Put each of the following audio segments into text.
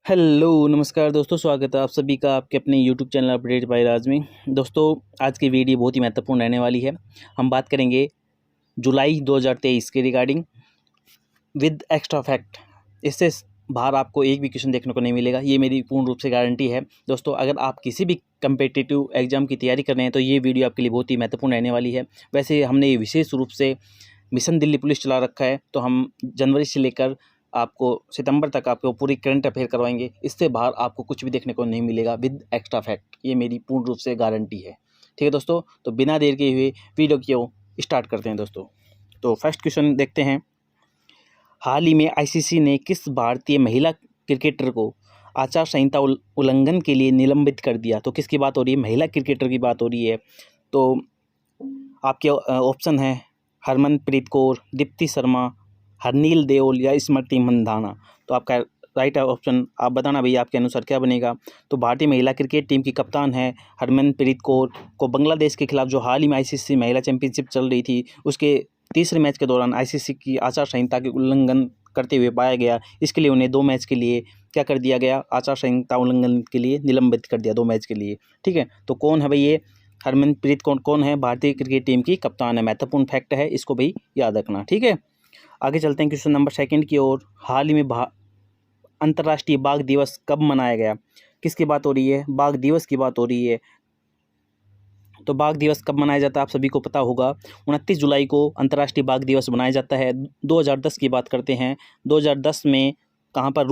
Hello नमस्कार दोस्तों, स्वागत है आप सभी का आपके अपने यूट्यूब चैनल अपडेट बाय राज में। दोस्तों, आज की वीडियो बहुत ही महत्वपूर्ण रहने वाली है। हम बात करेंगे जुलाई 2023 के रिगार्डिंग विद एक्स्ट्रा फैक्ट। इससे बाहर आपको एक भी क्वेश्चन देखने को नहीं मिलेगा, ये मेरी पूर्ण रूप से गारंटी है। दोस्तों, अगर आप किसी भी कम्पिटिटिव एग्जाम की तैयारी कर रहे हैं तो ये वीडियो आपके लिए बहुत ही महत्वपूर्ण रहने वाली है। वैसे हमने ये विशेष रूप से मिशन दिल्ली पुलिस चला रखा है, तो हम जनवरी से लेकर आपको सितंबर तक आपको पूरी करंट अफेयर करवाएंगे। इससे बाहर आपको कुछ भी देखने को नहीं मिलेगा विद एक्स्ट्रा फैक्ट, ये मेरी पूर्ण रूप से गारंटी है। ठीक है दोस्तों, तो बिना देर के हुए वीडियो को स्टार्ट करते हैं दोस्तों। तो फर्स्ट क्वेश्चन देखते हैं। हाल ही में आईसीसी ने किस भारतीय महिला क्रिकेटर को आचार संहिता उल्लंघन के लिए निलंबित कर दिया? तो किसकी बात हो रही है? महिला क्रिकेटर की बात हो रही है। तो आपके ऑप्शन है हरमनप्रीत कौर, दीप्ति शर्मा, हरनील देओल या स्मृति मंधाना। तो आपका राइट ऑप्शन आप बताना भैया, आपके अनुसार क्या बनेगा? तो भारतीय महिला क्रिकेट टीम की कप्तान है हरमनप्रीत कौर को बांग्लादेश के खिलाफ जो हाल ही में आईसीसी महिला चैंपियनशिप चल रही थी उसके तीसरे मैच के दौरान आईसीसी की आचार संहिता के उल्लंघन करते हुए पाया गया। इसके लिए उन्हें 2 मैच के लिए क्या कर दिया गया? आचार संहिता उल्लंघन के लिए निलंबित कर दिया 2 मैच के लिए। ठीक है, तो कौन है भाई ये हरमनप्रीत कौर? कौन है? भारतीय क्रिकेट टीम की कप्तान है। महत्वपूर्ण फैक्ट है, इसको भाई याद रखना। ठीक है, आगे चलते हैं क्वेश्चन नंबर 2 की ओर। हाल ही में अंतर्राष्ट्रीय बाघ दिवस कब मनाया गया? किसकी बात हो रही है? बाघ दिवस की बात हो रही है। तो बाघ दिवस कब मनाया जाता है आप सभी को पता होगा। 29 जुलाई को अंतर्राष्ट्रीय बाघ दिवस मनाया जाता है। 2010 की बात करते हैं। 2010 में कहाँ पर?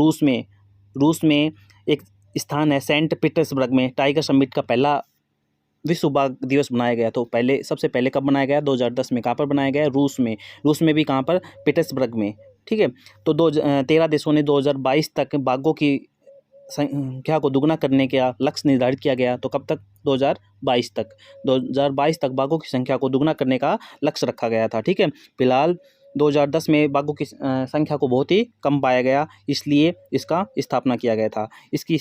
रूस में एक स्थान है सेंट पीटर्सबर्ग में टाइगर समिट का पहला विश्व बाघ दिवस बनाया गया। तो सबसे पहले कब बनाया गया? 2010 में। कहाँ पर बनाया गया? रूस में भी कहाँ पर? पीटर्सबर्ग में। ठीक है, तो 13 देशों ने 2022 तक बाघों की संख्या को दुगना करने का लक्ष्य निर्धारित किया गया। तो कब तक? 2022 तक। 2022 तक बाघों की संख्या को दुगना करने का लक्ष्य रखा गया था। ठीक है, फिलहाल 2010 में बाघों की संख्या को बहुत ही कम पाया गया, इसलिए इसका स्थापना किया गया था।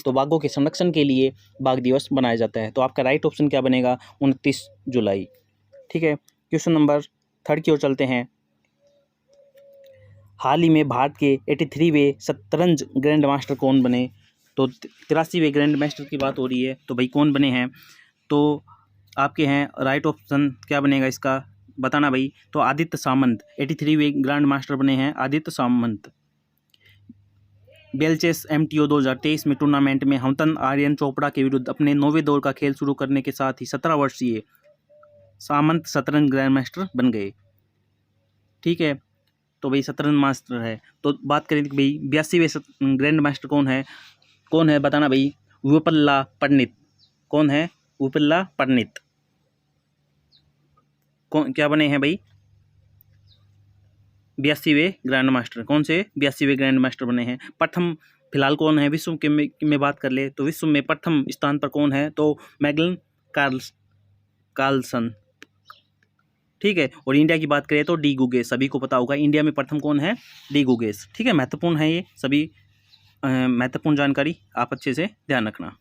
तो बाघों के संरक्षण के लिए बाघ दिवस मनाया जाता है। तो आपका राइट ऑप्शन क्या बनेगा? 29 जुलाई। ठीक है, क्वेश्चन नंबर 3 की ओर चलते हैं। हाल ही में भारत के 83वें शतरंज ग्रैंड मास्टर कौन बने? तो 83वें ग्रैंड मास्टर की बात हो रही है। तो भाई कौन बने हैं? तो आपके हैं राइट ऑप्शन क्या बनेगा इसका? बताना भाई। तो आदित्य सामंत 83वें ग्रैंड मास्टर बने हैं आदित्य सामंत। बेलचेस MTO 2023 में टूर्नामेंट में हमतन आर्यन चोपड़ा के विरुद्ध अपने 9वें दौर का खेल शुरू करने के साथ ही 17 वर्षीय सामंत शतरंज ग्रैंड मास्टर बन गए। ठीक है, तो भाई शतरंज मास्टर है। तो बात करें कि भाई 82वें ग्रैंड मास्टर कौन है बताना भाई। विपल्ला पंडित। कौन है? विपल्ला पंडित। कौन क्या बने हैं भाई? 82वें ग्रैंड मास्टर। कौन से? 82वें ग्रैंड मास्टर बने हैं। प्रथम फिलहाल कौन है विश्व के में बात कर ले तो विश्व में प्रथम स्थान पर कौन है? तो मैग्नस कार्लसन। ठीक है, और इंडिया की बात करें तो डी गुगेस। सभी को पता होगा इंडिया में प्रथम कौन है? डी गुगेस। ठीक है, महत्वपूर्ण है ये सभी महत्वपूर्ण जानकारी, आप अच्छे से ध्यान रखना।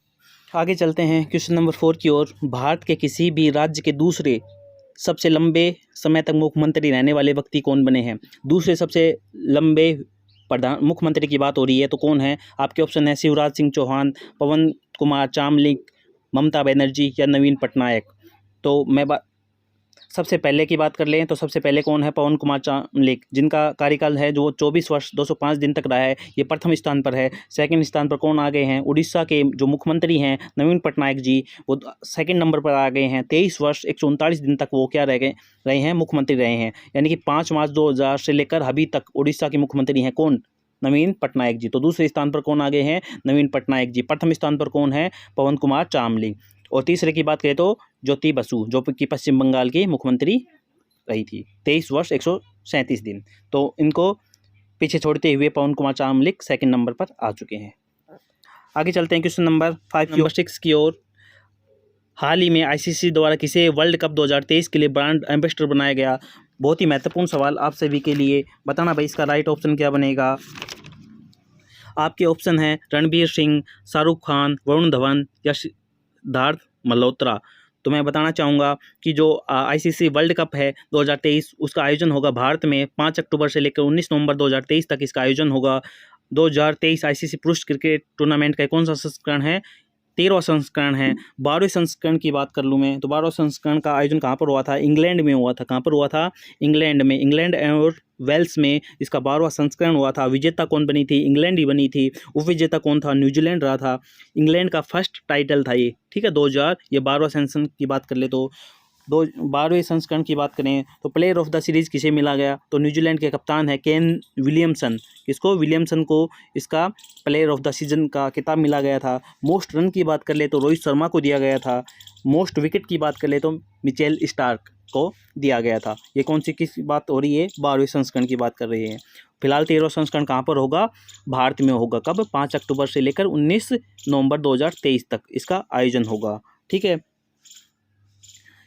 आगे चलते हैं क्वेश्चन नंबर 4 की ओर। भारत के किसी भी राज्य के दूसरे सबसे लंबे समय तक मुख्यमंत्री रहने वाले व्यक्ति कौन बने हैं? दूसरे सबसे लंबे मुख्यमंत्री की बात हो रही है, तो कौन है? आपके ऑप्शन है शिवराज सिंह चौहान, पवन कुमार चामलिंग, ममता बनर्जी या नवीन पटनायक। तो सबसे पहले की बात कर लें तो सबसे पहले कौन है? पवन कुमार चामलिंग, जिनका कार्यकाल है जो 24 वर्ष 205 दिन तक रहा है, ये प्रथम स्थान पर है। सेकंड स्थान पर कौन आ गए हैं? उड़ीसा के जो मुख्यमंत्री हैं नवीन पटनायक जी, वो सेकंड नंबर पर आ गए हैं। 23 वर्ष 139 दिन तक वो क्या रहे हैं? मुख्यमंत्री रहे हैं। यानी कि 5 मार्च 2000 से लेकर अभी तक उड़ीसा के मुख्यमंत्री हैं कौन? नवीन पटनायक जी। तो दूसरे स्थान पर कौन आ गए हैं? नवीन पटनायक जी। प्रथम स्थान पर कौन है? पवन कुमार चामलिंग। और तीसरे की बात करें तो ज्योति बसु, जो कि पश्चिम बंगाल की मुख्यमंत्री रही थी। 23 वर्ष 137 दिन। तो इनको पीछे छोड़ते हुए पवन कुमार चामलिंग सेकंड नंबर पर आ चुके हैं। आगे चलते हैं क्वेश्चन नंबर 6 की ओर। हाल ही में आईसीसी द्वारा किसे वर्ल्ड कप 2023 के लिए ब्रांड एम्बेसडर बनाया गया? बहुत ही महत्वपूर्ण सवाल आप सभी के लिए। बताना भाई इसका राइट ऑप्शन क्या बनेगा? आपके ऑप्शन है रणबीर सिंह, शाहरुख खान, वरुण धवन या सिद्धार्थ मल्होत्रा। तो मैं बताना चाहूँगा कि जो आईसीसी वर्ल्ड कप है 2023 उसका आयोजन होगा भारत में 5 अक्टूबर से लेकर 19 नवंबर 2023 तक इसका आयोजन होगा 2023 आईसीसी पुरुष क्रिकेट टूर्नामेंट का कौन सा संस्करण है? 13वां संस्करण है। 12वें संस्करण की बात कर लूँ मैं तो 12वें संस्करण का आयोजन कहाँ पर हुआ था? इंग्लैंड में हुआ था। कहाँ पर हुआ था? इंग्लैंड में। इंग्लैंड और वेल्स में इसका 12वां संस्करण हुआ था। विजेता कौन बनी थी? इंग्लैंड ही बनी थी। उपविजेता कौन था? न्यूजीलैंड रहा था। इंग्लैंड का फर्स्ट टाइटल था ये, ठीक है, 2000। ये 12वां संस्करण की बात कर ले तो 12वें संस्करण की बात करें तो प्लेयर ऑफ द सीरीज़ किसे मिला गया? तो न्यूजीलैंड के कप्तान है केन विलियमसन। किसको? विलियमसन को इसका प्लेयर ऑफ द सीजन का खिताब मिला गया था। मोस्ट रन की बात कर ले तो रोहित शर्मा को दिया गया था। मोस्ट विकेट की बात कर ले तो मिचेल स्टार्क को दिया गया था। ये कौन सी किस बात हो रही है? 12वें संस्करण की बात कर रही है। फिलहाल 13वां संस्करण कहाँ पर होगा? भारत में होगा। कब? 5 अक्टूबर से लेकर 19 नवंबर 2023 तक इसका आयोजन होगा, ठीक है।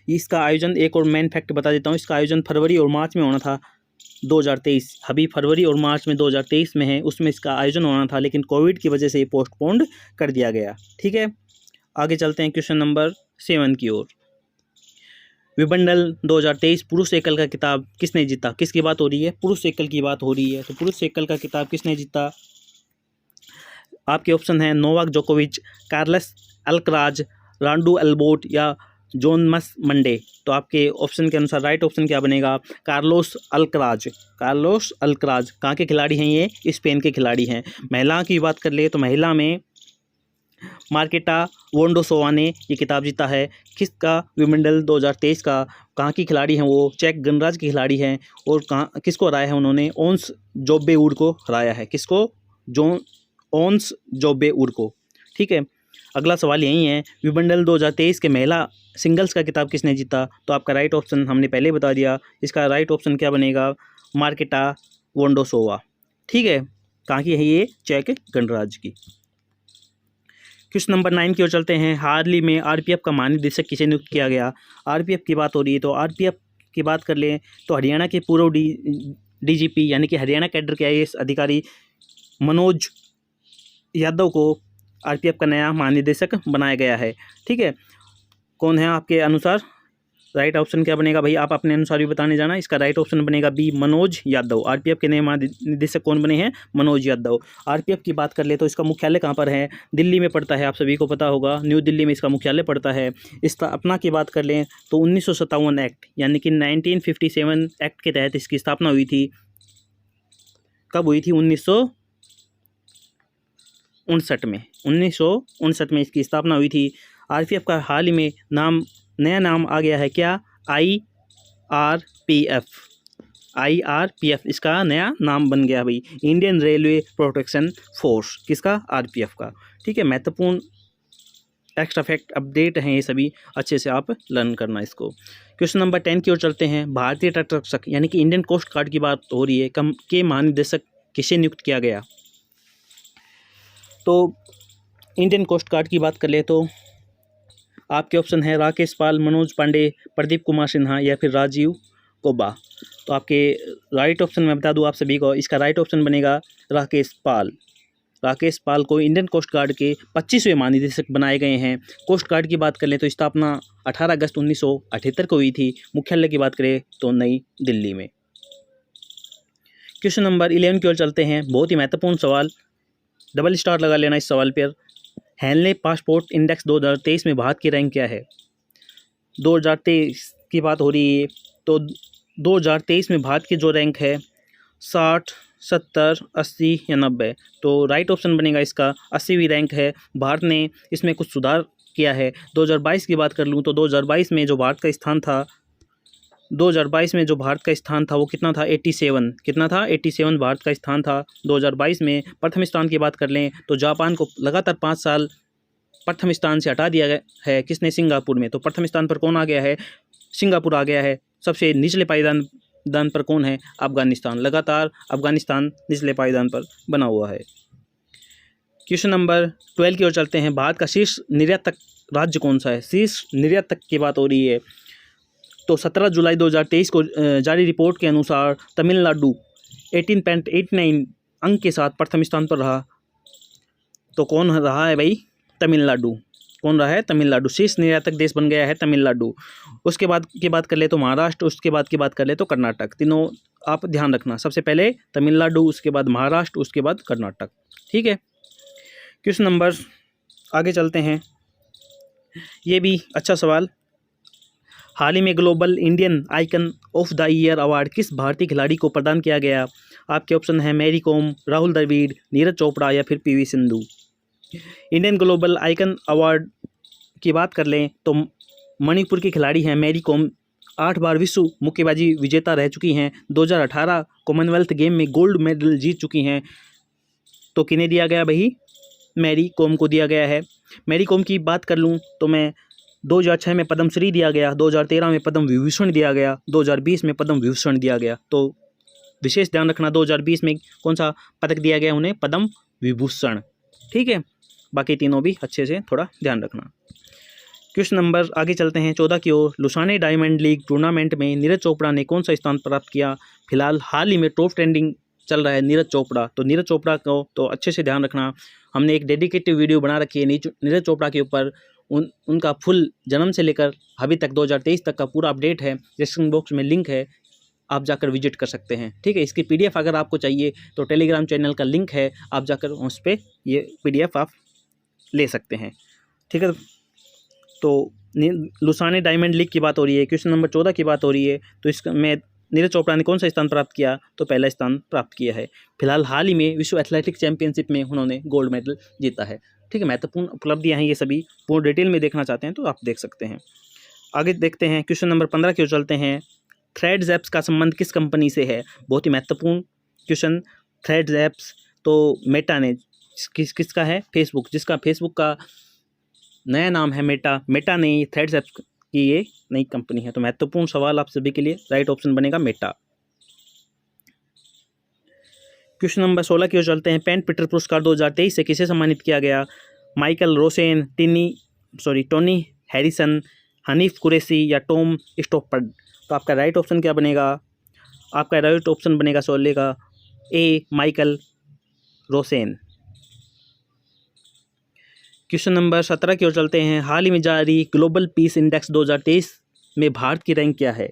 इसका आयोजन, एक और मेन फैक्ट बता देता हूँ, इसका आयोजन फरवरी और मार्च में होना था 2023। अभी फरवरी और मार्च में 2023 में है, उसमें इसका आयोजन होना था, लेकिन कोविड की वजह से ये पोस्टपोन्ड कर दिया गया, ठीक है। आगे चलते हैं क्वेश्चन नंबर 7 की ओर। विंबलडन 2023 पुरुष एकल का खिताब किसने जीता? किसकी बात हो रही है? पुरुष एकल की बात हो रही है। तो पुरुष एकल का खिताब किसने जीता? आपके ऑप्शन है नोवाक जोकोविच, कार्लोस अल्कराज, रांडू अल्बोट या जोनस मंडे। तो आपके ऑप्शन के अनुसार राइट ऑप्शन क्या बनेगा? Carlos Alcaraz. कार्लोस अल्कराज कहाँ के खिलाड़ी हैं? ये स्पेन के खिलाड़ी हैं। महिला की बात कर ले तो महिला में मार्केटा वोंडोसोवा ने ये खिताब जीता है। किसका? विंबलडन 2023 का। कहाँ की खिलाड़ी हैं वो? चेक गणराज्य के खिलाड़ी हैं। और कहाँ किसको हराया है उन्होंने? ओन्स जोबेउड को हराया है। किसको? ओन्स जोबेउड को, ठीक है। अगला सवाल यही है, विंबलडन 2023 के महिला सिंगल्स का खिताब किसने जीता? तो आपका राइट ऑप्शन हमने पहले बता दिया। इसका राइट ऑप्शन क्या बनेगा? मार्केटा वोंडोसोवा, ठीक है। कहाँ की है ये? चेक गणराज्य की। क्वेश्चन नंबर 9 की ओर चलते हैं। हाल ही में आरपीएफ का महानिदेशक किसे नियुक्त किया गया? आरपीएफ की बात हो रही है तो आरपीएफ की बात कर लें तो हरियाणा के पूर्व डीजीपी यानी कि हरियाणा कैडर के आईएएस अधिकारी मनोज यादव को आरपीएफ का नया महानिदेशक बनाया गया है, ठीक है। कौन है आपके अनुसार? राइट ऑप्शन क्या बनेगा भाई? आप अपने अनुसार भी बताने जाना। इसका राइट ऑप्शन बनेगा बी, मनोज यादव। आरपीएफ के नए महानिदेशक कौन बने हैं? मनोज यादव। आरपीएफ की बात कर ले तो इसका मुख्यालय कहाँ पर है? दिल्ली में पड़ता है, आप सभी को पता होगा, न्यू दिल्ली में इसका मुख्यालय पड़ता है। स्थापना की बात कर लें तो 1957 एक्ट यानी कि 1957 एक्ट के तहत इसकी स्थापना हुई थी। कब हुई थी? 1959 में। 1959 में इसकी स्थापना हुई थी। आरपीएफ का हाल ही में नया नाम आ गया है क्या? IRPF। IRPF इसका नया नाम बन गया भाई, इंडियन रेलवे प्रोटेक्शन फोर्स। किसका? आरपीएफ का, ठीक है। महत्वपूर्ण एक्स्ट्रा फैक्ट अपडेट हैं ये सभी, अच्छे से आप लर्न करना इसको। क्वेश्चन नंबर 10 की ओर चलते हैं। भारतीय तटरक्षक यानी कि इंडियन कोस्ट गार्ड की बात हो रही है, कम के महानिदेशक किसे नियुक्त किया गया? तो इंडियन कोस्ट गार्ड की बात कर ले तो आपके ऑप्शन है राकेश पाल, मनोज पांडे, प्रदीप कुमार सिन्हा या फिर राजीव कोबा। तो आपके राइट ऑप्शन मैं बता दूं आप सभी को, इसका राइट ऑप्शन बनेगा राकेश पाल। राकेश पाल को इंडियन कोस्ट गार्ड के 25वें महानिदेशक बनाए गए हैं। कोस्ट गार्ड की बात कर लें तो स्थापना 18 अगस्त 1978 को हुई थी। मुख्यालय की बात करें तो नई दिल्ली में। क्वेश्चन नंबर 11 की ओर चलते हैं। बहुत ही महत्वपूर्ण सवाल, डबल स्टार लगा लेना इस सवाल पर। हेनले पासपोर्ट इंडेक्स 2023 में भारत की रैंक क्या है? 2023 की बात हो रही है तो 2023 में भारत की जो रैंक है 60, 70, 80 या 90। तो राइट ऑप्शन बनेगा इसका 80वीं रैंक है। भारत ने इसमें कुछ सुधार किया है। 2022 की बात कर लूँ तो 2022 में जो भारत का स्थान था, 2022 में जो भारत का स्थान था वो कितना था? 87। कितना था? 87 भारत का स्थान था 2022 में। प्रथम स्थान की बात कर लें तो जापान को लगातार 5 साल प्रथम स्थान से हटा दिया गया है। किसने? सिंगापुर में। तो प्रथम स्थान पर कौन आ गया है? सिंगापुर आ गया है। सबसे निचले पायदान पर कौन है? अफगानिस्तान। लगातार अफगानिस्तान निचले पायदान पर बना हुआ है। क्वेश्चन नंबर 12 की ओर चलते हैं। भारत का शीर्ष निर्यातक राज्य कौन सा है? शीर्ष निर्यातक की बात हो रही है तो 17 जुलाई 2023 को जारी रिपोर्ट के अनुसार तमिलनाडु 18.89 अंक के साथ प्रथम स्थान पर रहा। तो कौन रहा है भाई? तमिलनाडु। कौन रहा है? तमिलनाडु। शीर्ष निर्यातक देश बन गया है तमिलनाडु। उसके बाद की बात कर ले तो महाराष्ट्र, उसके बाद की बात कर ले तो कर्नाटक। तीनों आप ध्यान रखना, सबसे पहले तमिलनाडु, उसके बाद महाराष्ट्र, उसके बाद कर्नाटक। ठीक है। क्वेश्चन नंबर आगे चलते हैं, ये भी अच्छा सवाल। हाल ही में global Indian icon of the year award किस भारतीय खिलाड़ी को प्रदान किया गया? आपके ऑप्शन है मैरी कॉम, राहुल द्रविड़, नीरज चोपड़ा या फिर PV Sindhu. Indian global icon award की बात कर लें तो मणिपुर की खिलाड़ी हैं मैरी कॉम, 8 बार विश्व मुक्केबाजी विजेता रह चुकी हैं, 2018 कॉमनवेल्थ गेम में गोल्ड मेडल जीत चुकी हैं। तो किन्हें दिया गया भाई? मैरी कॉम को दिया गया है। मैरी कॉम की बात कर लूँ तो मैं 2006 में पद्मश्री दिया गया, 2013 में पद्म विभूषण दिया गया, 2020 में पद्म विभूषण दिया गया। तो विशेष ध्यान रखना 2020 में कौन सा पदक दिया गया उन्हें? पद्म विभूषण। ठीक है, बाकी तीनों भी अच्छे से थोड़ा ध्यान रखना। क्वेश्चन नंबर आगे चलते हैं 14 की ओर। लुसाने डायमंड लीग टूर्नामेंट में नीरज चोपड़ा ने कौन सा स्थान प्राप्त किया? फिलहाल हाल ही में टॉप ट्रेंडिंग चल रहा है नीरज चोपड़ा, तो नीरज चोपड़ा को तो अच्छे से ध्यान रखना। हमने एक डेडिकेटेड वीडियो बना रखी है नीरज चोपड़ा के ऊपर, उनका फुल जन्म से लेकर अभी तक 2023 तक का पूरा अपडेट है। डिस्क्रिप्शन बॉक्स में लिंक है, आप जाकर विजिट कर सकते हैं। ठीक है, इसकी PDF अगर आपको चाहिए तो टेलीग्राम चैनल का लिंक है, आप जाकर उस पर ये PDF आप ले सकते हैं। ठीक है, तो लुसाने डायमंड लीग की बात हो रही है, क्वेश्चन नंबर 14 की बात हो रही है। तो इसका मैं नीरज चोपड़ा ने कौन सा स्थान प्राप्त किया? तो पहला स्थान प्राप्त किया है। फिलहाल हाल ही में विश्व एथलेटिक चैंपियनशिप में उन्होंने गोल्ड मेडल जीता है। ठीक है, महत्वपूर्ण उपलब्धियां हैं ये सभी, पूर्ण डिटेल में देखना चाहते हैं तो आप देख सकते हैं। आगे देखते हैं, क्वेश्चन नंबर 15 की ओर चलते हैं। थ्रेड्स ऐप्स का संबंध किस कंपनी से है? बहुत ही महत्वपूर्ण क्वेश्चन। थ्रेड्स ऐप्स तो मेटा ने, किसका है? फेसबुक, जिसका फेसबुक का नया नाम है मेटा। मेटा ने थ्रेड्स ऐप्स की ये नई कंपनी है। तो महत्वपूर्ण सवाल आप सभी के लिए, राइट ऑप्शन बनेगा मेटा। क्वेश्चन नंबर 16 की ओर चलते हैं। पेन पीटर पुरस्कार 2023 से किसे सम्मानित किया गया? Michael Rosen, Tony Harrison, Hanif Qureshi या टॉम स्टॉपर्ड। तो आपका राइट ऑप्शन क्या बनेगा? आपका राइट ऑप्शन बनेगा 16 का ए, माइकल रोसेन। क्वेश्चन नंबर 17 की ओर चलते हैं। हाल ही में जारी ग्लोबल पीस इंडेक्स 2023 में भारत की रैंक क्या है?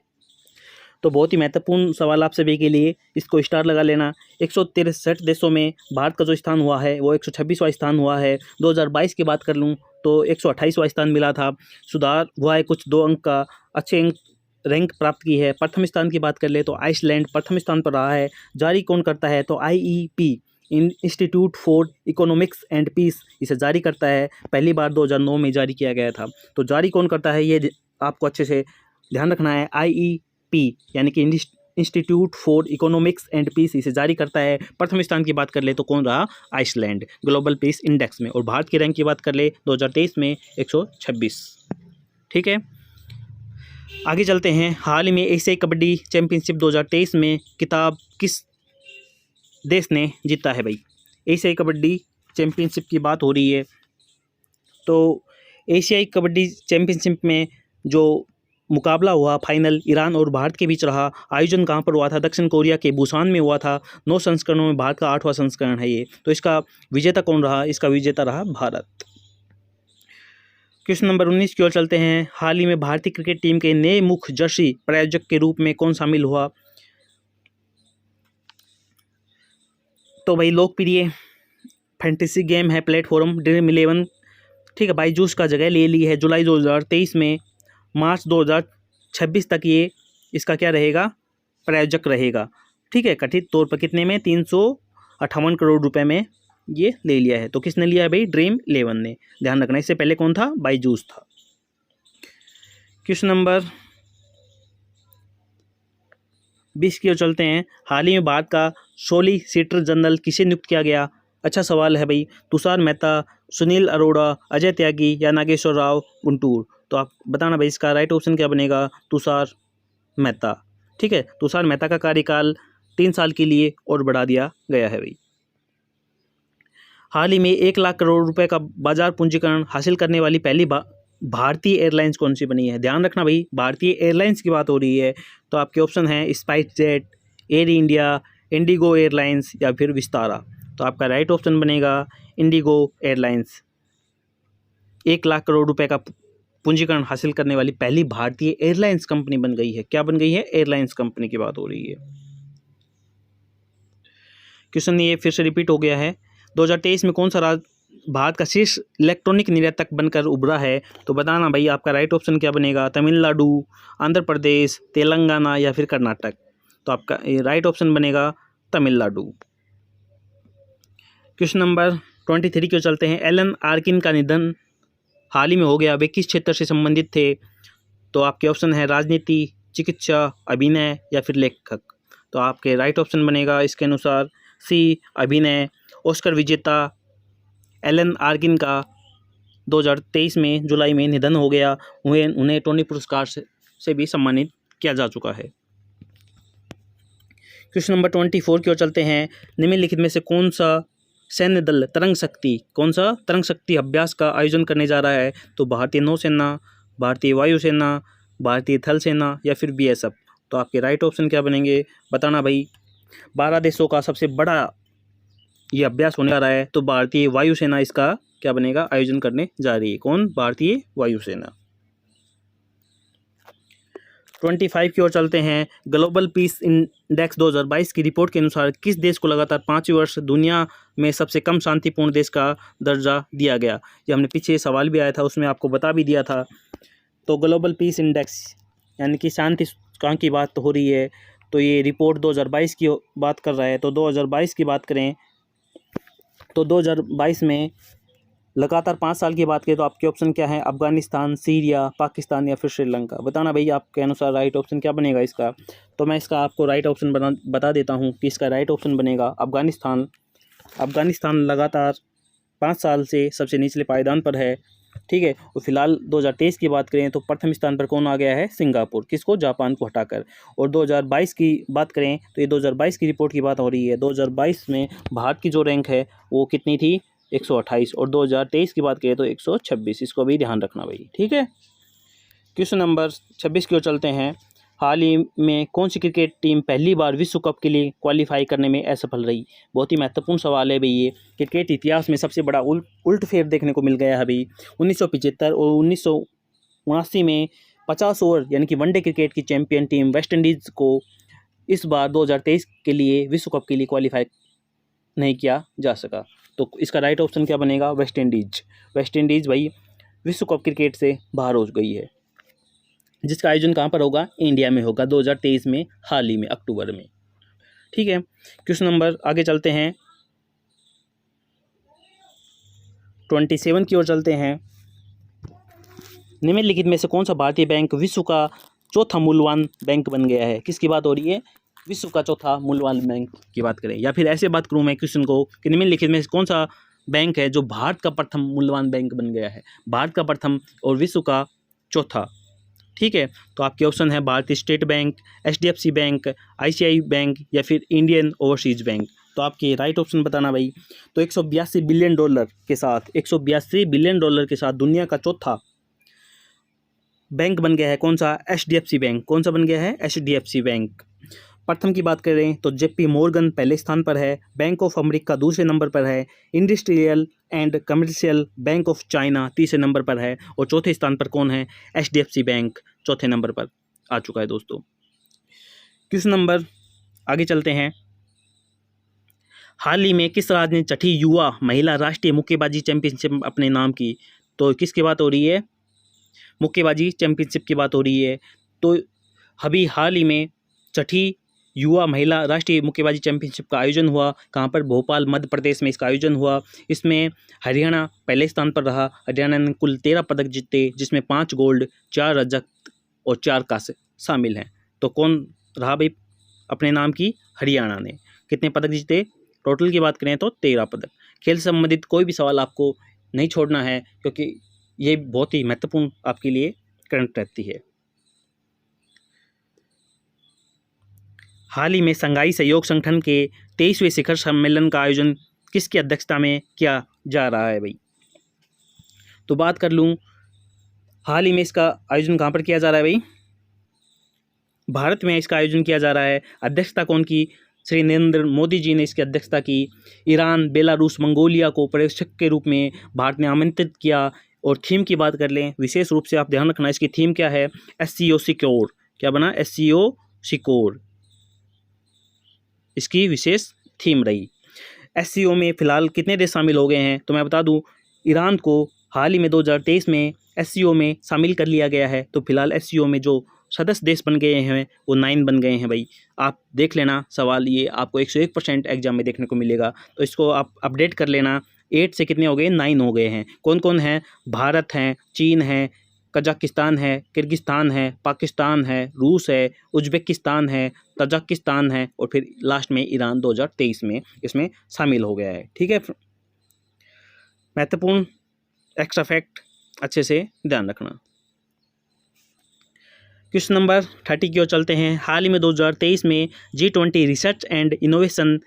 तो बहुत ही महत्वपूर्ण सवाल आप सभी के लिए, इसको स्टार लगा लेना। 163 देशों में भारत का जो स्थान हुआ है वो 126वां स्थान हुआ है। 2022 की बात कर लूँ तो 128वां स्थान मिला था, सुधार हुआ है कुछ 2 अंक का, अच्छे अंक रैंक प्राप्त की है। प्रथम स्थान की बात कर ले तो आइसलैंड प्रथम स्थान पर रहा है। जारी कौन करता है? तो IEP, Institute for Economics and Peace, इसे जारी करता है। पहली बार 2009 में जारी किया गया था। तो जारी कौन करता है ये आपको अच्छे से ध्यान रखना है। IEP यानी कि Institute for Economics and Peace इसे जारी करता है। प्रथम स्थान की बात कर ले तो कौन रहा? आइसलैंड ग्लोबल पीस इंडेक्स में। और भारत की रैंक की बात कर ले 2023 में 126। ठीक है, आगे चलते हैं। हाल ही में एशियाई कबड्डी चैंपियनशिप 2023 में खिताब किस देश ने जीता है भाई? एशियाई कबड्डी चैंपियनशिप की बात हो रही है। तो एशियाई कबड्डी चैंपियनशिप में जो मुकाबला हुआ फाइनल ईरान और भारत के बीच रहा। आयोजन कहाँ पर हुआ था? दक्षिण कोरिया के बुसान में हुआ था। 9 संस्करणों में भारत का 8वां संस्करण है ये। तो इसका विजेता कौन रहा? इसका विजेता रहा भारत। क्वेश्चन नंबर 19 की ओर चलते हैं। हाल ही में भारतीय क्रिकेट टीम के नए मुख्य जर्सी प्रायोजक के रूप में कौन शामिल हुआ? तो भाई लोकप्रिय फैंटेसी गेम है प्लेटफॉर्म ड्रीम 11, ठीक है, बायजूस का जगह ले ली है। जुलाई 2023 में मार्च 2026 तक ये इसका क्या रहेगा? प्रायोजक रहेगा। ठीक है, कथित तौर पर कितने में? 358 करोड़ रुपए में ये ले लिया है। तो किसने लिया है भाई? ड्रीम 11 ने। ध्यान रखना, इससे पहले कौन था? बायजूस था। क्वेश्चन नंबर 20 की ओर चलते हैं। हाल ही में भारत का सॉलिसिटर जनरल किसे नियुक्त किया गया? अच्छा सवाल है भाई। तुषार मेहता, सुनील अरोड़ा, अजय त्यागी या नागेश्वर राव गुंटूर। तो आप बताना भाई, इसका राइट ऑप्शन क्या बनेगा? तुषार मेहता। ठीक है, तुषार मेहता का कार्यकाल 3 साल के लिए और बढ़ा दिया गया है भाई। हाल ही में 1 लाख करोड़ रुपए का बाजार पूंजीकरण हासिल करने वाली पहली भारतीय एयरलाइंस कौन सी बनी है? ध्यान रखना भाई, भारतीय एयरलाइंस की बात हो रही है। तो आपके ऑप्शन हैं spice jet, air India, Indigo airlines या फिर विस्तारा। तो आपका राइट ऑप्शन बनेगा इंडिगो एयरलाइंस। 1 लाख करोड़ रुपए का पूंजीकरण हासिल करने वाली पहली भारतीय एयरलाइंस कंपनी बन गई है। क्या बन गई है? एयरलाइंस कंपनी की बात हो रही है। क्वेश्चन ये फिर से रिपीट हो गया है। 2023 में कौन सा राज्य भारत का शीर्ष इलेक्ट्रॉनिक निर्यातक बनकर उभरा है? तो बताना भाई आपका राइट ऑप्शन क्या बनेगा, तमिलनाडु, आंध्र प्रदेश, तेलंगाना या फिर कर्नाटक। तो आपका राइट ऑप्शन बनेगा तमिलनाडु। क्वेश्चन नंबर 23 क्यों चलते हैं। एलन आर्किन का निधन हाल ही में हो गया, वे किस क्षेत्र से संबंधित थे? तो आपके ऑप्शन है राजनीति, चिकित्सा, अभिनय या फिर लेखक। तो आपके राइट ऑप्शन बनेगा इसके अनुसार सी, अभिनय। ऑस्कर विजेता एलन आर्किन का 2023 में जुलाई में निधन हो गया। उन्हें टोनी पुरस्कार से भी सम्मानित किया जा चुका है। क्वेश्चन नंबर 24 की ओर चलते हैं। निम्नलिखित में से कौन सा सैन्य दल तरंग शक्ति अभ्यास का आयोजन करने जा रहा है? तो भारतीय नौसेना, भारतीय वायुसेना, भारतीय थल सेना या फिर बीएसएफ। तो आपके राइट ऑप्शन क्या बनेंगे, बताना भाई। 12 देशों का सबसे बड़ा ये अभ्यास होने जा रहा है, तो भारतीय वायुसेना इसका क्या बनेगा, आयोजन करने जा रही है। कौन? भारतीय वायुसेना। 25 की ओर चलते हैं। ग्लोबल पीस इंडेक्स 2022 की रिपोर्ट के अनुसार किस देश को लगातार 5वें वर्ष दुनिया में सबसे कम शांतिपूर्ण देश का दर्जा दिया गया? ये हमने पीछे सवाल भी आया था, उसमें आपको बता भी दिया था। तो ग्लोबल पीस इंडेक्स यानी कि शांति सूचकांक की बात हो रही है, तो ये रिपोर्ट 2022 की बात कर रहा है। तो 2022 की बात करें तो 2022 में लगातार 5 साल की बात करें तो आपके ऑप्शन क्या है, अफगानिस्तान, सीरिया, पाकिस्तान या फिर श्रीलंका। बताना भाई आपके अनुसार राइट ऑप्शन क्या बनेगा इसका। तो मैं इसका आपको राइट ऑप्शन बता देता हूँ कि इसका राइट ऑप्शन बनेगा अफगानिस्तान। अफगानिस्तान लगातार 5 साल से सबसे निचले पायदान पर है, ठीक है। और फिलहाल 2023 की बात करें तो प्रथम स्थान पर कौन आ गया है, सिंगापुर। किसको? जापान को हटाकर। और 2022 की बात करें तो ये 2022 की रिपोर्ट की बात हो रही है। 2022 में भारत की जो रैंक है वो कितनी थी, 128। और 2023 की बात करें तो 126। इसको भी ध्यान रखना भाई, ठीक है। क्वेश्चन नंबर 26 की ओर चलते हैं। हाल ही में कौन सी क्रिकेट टीम पहली बार विश्व कप के लिए क्वालिफाई करने में असफल रही? बहुत ही महत्वपूर्ण सवाल है भाई ये। क्रिकेट इतिहास में सबसे बड़ा उल्टफेर देखने को मिल गया है भाई। 1975 और 1979 में 50 ओवर यानी कि वनडे क्रिकेट की चैंपियन टीम वेस्ट इंडीज़ को इस बार 2023 के लिए विश्व कप के लिए क्वालिफाई नहीं किया जा सका। तो इसका राइट ऑप्शन क्या बनेगा, वेस्ट इंडीज़। वेस्ट इंडीज़ भाई विश्व कप क्रिकेट से बाहर हो गई है, जिसका आयोजन कहाँ पर होगा, इंडिया में होगा 2023 में, हाल ही में अक्टूबर में, ठीक है। क्वेश्चन नंबर आगे चलते हैं 27 की ओर चलते हैं। निम्नलिखित में से कौन सा भारतीय बैंक विश्व का चौथा मूल्यवान बैंक बन गया है? किसकी बात हो रही है, विश्व का चौथा मूल्यवान बैंक की बात करें। या फिर ऐसे बात करूँ मैं क्वेश्चन को कि निम्नलिखित में से कौन सा बैंक है जो भारत का प्रथम मूल्यवान बैंक बन गया है? भारत का प्रथम और विश्व का चौथा, ठीक है। तो आपके ऑप्शन है भारतीय state bank, HDFC bank, ICICI bank या फिर इंडियन ओवरसीज बैंक। तो आपके राइट ऑप्शन बताना भाई। तो 182 बिलियन डॉलर के साथ, 182 बिलियन डॉलर के साथ दुनिया का चौथा बैंक बन गया है कौन सा, HDFC बैंक। कौन सा बन गया है, HDFC बैंक। प्रथम की बात करें तो JP मॉर्गन पहले स्थान पर है, बैंक ऑफ अमेरिका दूसरे नंबर पर है, industrial and commercial bank of China तीसरे नंबर पर है, और चौथे स्थान पर कौन है, HDFC बैंक चौथे नंबर पर आ चुका है दोस्तों। क्वेश्चन नंबर आगे चलते हैं। हाल ही में किस राज्य ने छठी युवा महिला राष्ट्रीय मुक्केबाजी चैंपियनशिप अपने नाम की? तो किसकी बात हो रही है, मुक्केबाजी चैंपियनशिप की बात हो रही है। तो अभी हाल ही में छठी युवा महिला राष्ट्रीय मुक्केबाजी चैंपियनशिप का आयोजन हुआ। कहाँ पर, भोपाल मध्य प्रदेश में इसका आयोजन हुआ। इसमें हरियाणा पहले स्थान पर रहा। हरियाणा ने कुल 13 पदक जीते, जिसमें 5 गोल्ड, 4 रजत और 4 कांस्य शामिल हैं। तो कौन रहा भाई अपने नाम की, हरियाणा ने। कितने पदक जीते, टोटल की बात करें तो 13 पदक। खेल से संबंधित कोई भी सवाल आपको नहीं छोड़ना है, क्योंकि ये बहुत ही महत्वपूर्ण आपके लिए करंट रहती है। हाल ही में संघाई सहयोग संगठन के 23वें शिखर सम्मेलन का आयोजन किसकी अध्यक्षता में किया जा रहा है भाई? तो बात कर लूँ, हाल ही में इसका आयोजन कहाँ पर किया जा रहा है भाई, भारत में इसका आयोजन किया जा रहा है। अध्यक्षता कौन की, श्री नरेंद्र मोदी जी ने इसकी अध्यक्षता की। ईरान, बेलारूस, मंगोलिया को पर्यवेक्षक के रूप में भारत ने आमंत्रित किया। और थीम की बात कर लें, विशेष रूप से आप ध्यान रखना, इसकी थीम क्या है, SCO सिक्योर। क्या बना, SCO सिक्योर इसकी विशेष थीम रही। SCO में फ़िलहाल कितने देश शामिल हो गए हैं? तो मैं बता दूं, ईरान को हाल ही में 2023 में SCO में शामिल कर लिया गया है। तो फिलहाल SCO में जो सदस्य देश बन गए हैं वो 9 बन गए हैं भाई। आप देख लेना, सवाल ये आपको 101% एग्जाम में देखने को मिलेगा, तो इसको आप अपडेट कर लेना। 8 से कितने हो गए? 9 हो गए हैं। कौन कौन है? भारत हैं, चीन है, कजाकिस्तान है, किर्गिस्तान है, पाकिस्तान है, रूस है, उज्बेकिस्तान है, तजाकिस्तान है और फिर लास्ट में ईरान 2023 में इसमें शामिल हो गया है। ठीक है, महत्वपूर्ण एक्स्ट्रा फैक्ट अच्छे से ध्यान रखना। क्वेश्चन नंबर 30 की ओर चलते हैं। हाल ही में 2023 में G20 research and innovation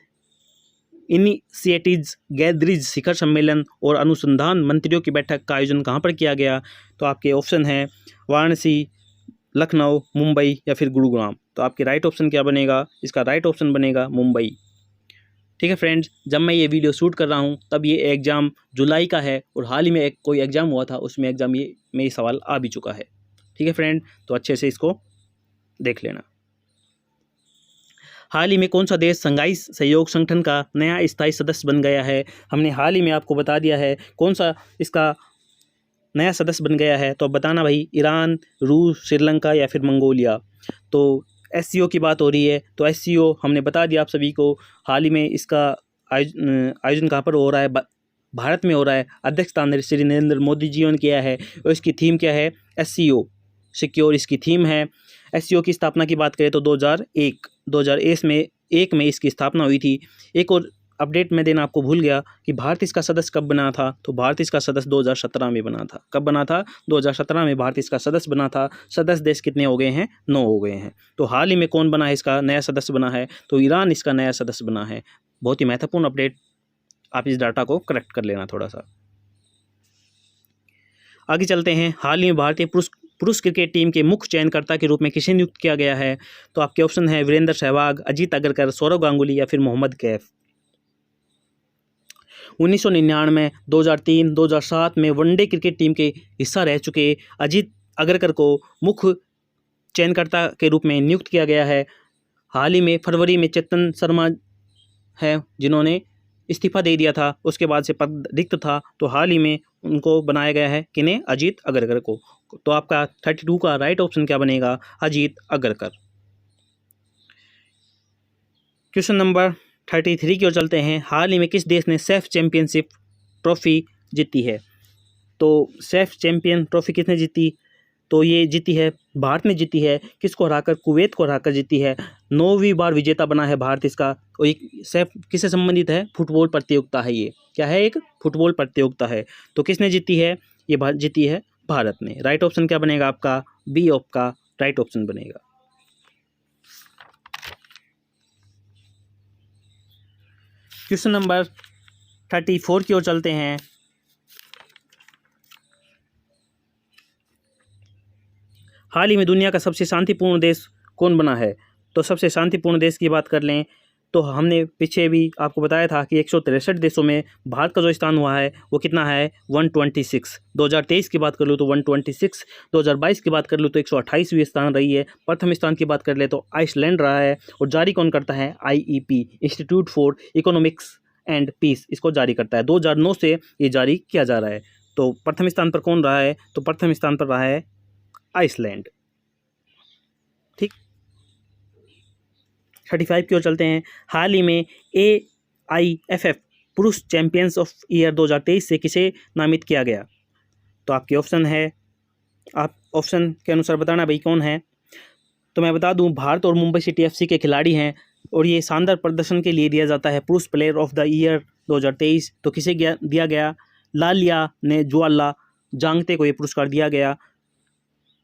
initiatives gathers शिखर सम्मेलन और अनुसंधान मंत्रियों की बैठक का आयोजन कहाँ पर किया गया? तो आपके ऑप्शन है वाराणसी, लखनऊ, मुंबई या फिर गुरुग्राम। तो आपके राइट ऑप्शन क्या बनेगा? इसका राइट ऑप्शन बनेगा मुंबई। ठीक है फ्रेंड्स, जब मैं ये वीडियो शूट कर रहा हूँ तब ये एग्ज़ाम जुलाई का है और हाल ही में एक कोई एग्ज़ाम हुआ था, उसमें एग्ज़ाम में ये सवाल आ भी चुका है। ठीक है फ्रेंड, तो अच्छे से इसको देख लेना। हाल ही में कौन सा देश संघाई सहयोग संगठन का नया स्थायी सदस्य बन गया है? हमने हाल ही में आपको बता दिया है कौन सा इसका नया सदस्य बन गया है, तो अब बताना भाई, ईरान, रूस, श्रीलंका या फिर मंगोलिया। तो SCO की बात हो रही है, तो SCO हमने बता दिया आप सभी को। हाल ही में इसका आयोजन कहाँ पर हो रहा है? भारत में हो रहा है। अध्यक्ष स्थान श्री नरेंद्र मोदी जी ने किया है और इसकी थीम क्या है? SCO सिक्योर इसकी थीम है। SCO की स्थापना की बात करें तो 2001 में इसकी स्थापना हुई थी। एक और अपडेट मैं देना आपको भूल गया कि भारत इसका सदस्य कब बना था? तो भारत इसका सदस्य 2017 में बना था। कब बना था? 2017 में भारत इसका सदस्य बना था। सदस्य देश कितने हो गए हैं? 9 हो गए हैं। तो हाल ही में कौन बना है इसका नया सदस्य बना है? तो ईरान इसका नया सदस्य बना है। बहुत ही महत्वपूर्ण अपडेट, आप इस डाटा को करेक्ट कर लेना थोड़ा सा। आगे चलते हैं। हाल ही में भारतीय पुरुष क्रिकेट टीम के मुख्य चयनकर्ता के रूप में किसे नियुक्त किया गया है? तो आपके ऑप्शन है वीरेंद्र सहवाग, अजीत अग्रकर, सौरव गांगुली या फिर मोहम्मद कैफ। 1999, 2003, 2007 में वनडे क्रिकेट टीम के हिस्सा रह चुके अजीत अग्रकर को मुख्य चयनकर्ता के रूप में नियुक्त किया गया है। हाल ही में फरवरी में चेतन शर्मा है जिन्होंने इस्तीफा दे दिया था, उसके बाद से पद रिक्त था, तो हाल ही में उनको बनाया गया है। किन्हें? अजीत अग्रकर को। तो आपका 32 का राइट ऑप्शन क्या बनेगा? अजीत अग्रकर। क्वेश्चन नंबर 33 की ओर चलते हैं। हाल ही में किस देश ने सेफ चैंपियनशिप ट्रॉफी जीती है? तो सेफ चैंपियन ट्रॉफी किसने जीती? तो ये जीती है भारत ने जीती है। किसको हराकर? कुवैत को हराकर जीती है। 9वीं बार विजेता बना है भारत इसका। और एक सेफ किससे संबंधित है? फुटबॉल प्रतियोगिता है। ये क्या है? एक फुटबॉल प्रतियोगिता है। तो किसने जीती है? ये जीती है भारत ने। राइट ऑप्शन क्या बनेगा आपका? बी आपका राइट ऑप्शन बनेगा। क्वेश्चन नंबर 34 की ओर चलते हैं। हाल ही में दुनिया का सबसे शांतिपूर्ण देश कौन बना है? तो सबसे शांतिपूर्ण देश की बात कर लें तो हमने पीछे भी आपको बताया था कि 163 देशों में भारत का जो स्थान हुआ है वो कितना है? 126। 2023 की बात कर लो तो 126, 2022 की बात कर लो तो 128वीं स्थान रही है। प्रथम स्थान की बात कर ले तो आइसलैंड रहा है। और जारी कौन करता है? IEP, Institute for Economics and Peace, इसको जारी करता है। 2009 से ये जारी किया जा रहा है। तो प्रथम स्थान पर कौन रहा है? तो प्रथम स्थान पर रहा है आइसलैंड। ठीक, 35 की ओर चलते हैं। हाल ही में AIFF पुरुष चैंपियंस ऑफ ईयर 2023 से किसे नामित किया गया? तो आपके ऑप्शन है, आप ऑप्शन के अनुसार बताना भाई कौन है। तो मैं बता दूं, भारत और मुंबई सिटी FC के खिलाड़ी हैं और ये शानदार प्रदर्शन के लिए दिया जाता है पुरुष प्लेयर ऑफ द ईयर 2023। तो किसे दिया गया? लालिया ने ज्वाला जांगते को ये पुरस्कार दिया गया,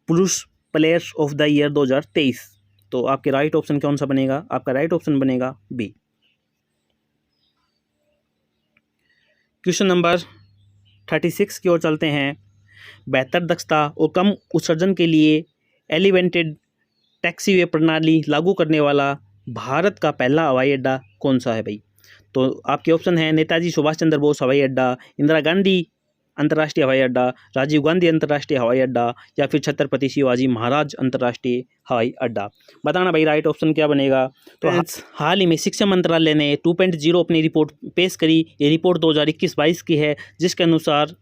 पुरुष प्लेयर्स ऑफ द ईयर 2023। तो आपके राइट ऑप्शन कौन सा बनेगा? आपका राइट ऑप्शन बनेगा बी। क्वेश्चन नंबर 36 की ओर चलते हैं। बेहतर दक्षता और कम उत्सर्जन के लिए एलिवेटेड टैक्सीवे प्रणाली लागू करने वाला भारत का पहला हवाई अड्डा कौन सा है भाई? तो आपके ऑप्शन है नेताजी सुभाष चंद्र बोस हवाई अड्डा, इंदिरा गांधी अंतर्राष्ट्रीय हवाई अड्डा, राजीव गांधी अंतर्राष्ट्रीय हवाई अड्डा या फिर छत्रपति शिवाजी महाराज अंतर्राष्ट्रीय हवाई अड्डा। बताना भाई राइट ऑप्शन क्या बनेगा। तो हाल ही में शिक्षा मंत्रालय ने 2.0 अपनी रिपोर्ट पेश करी। ये रिपोर्ट 2021-22 की है, जिसके अनुसार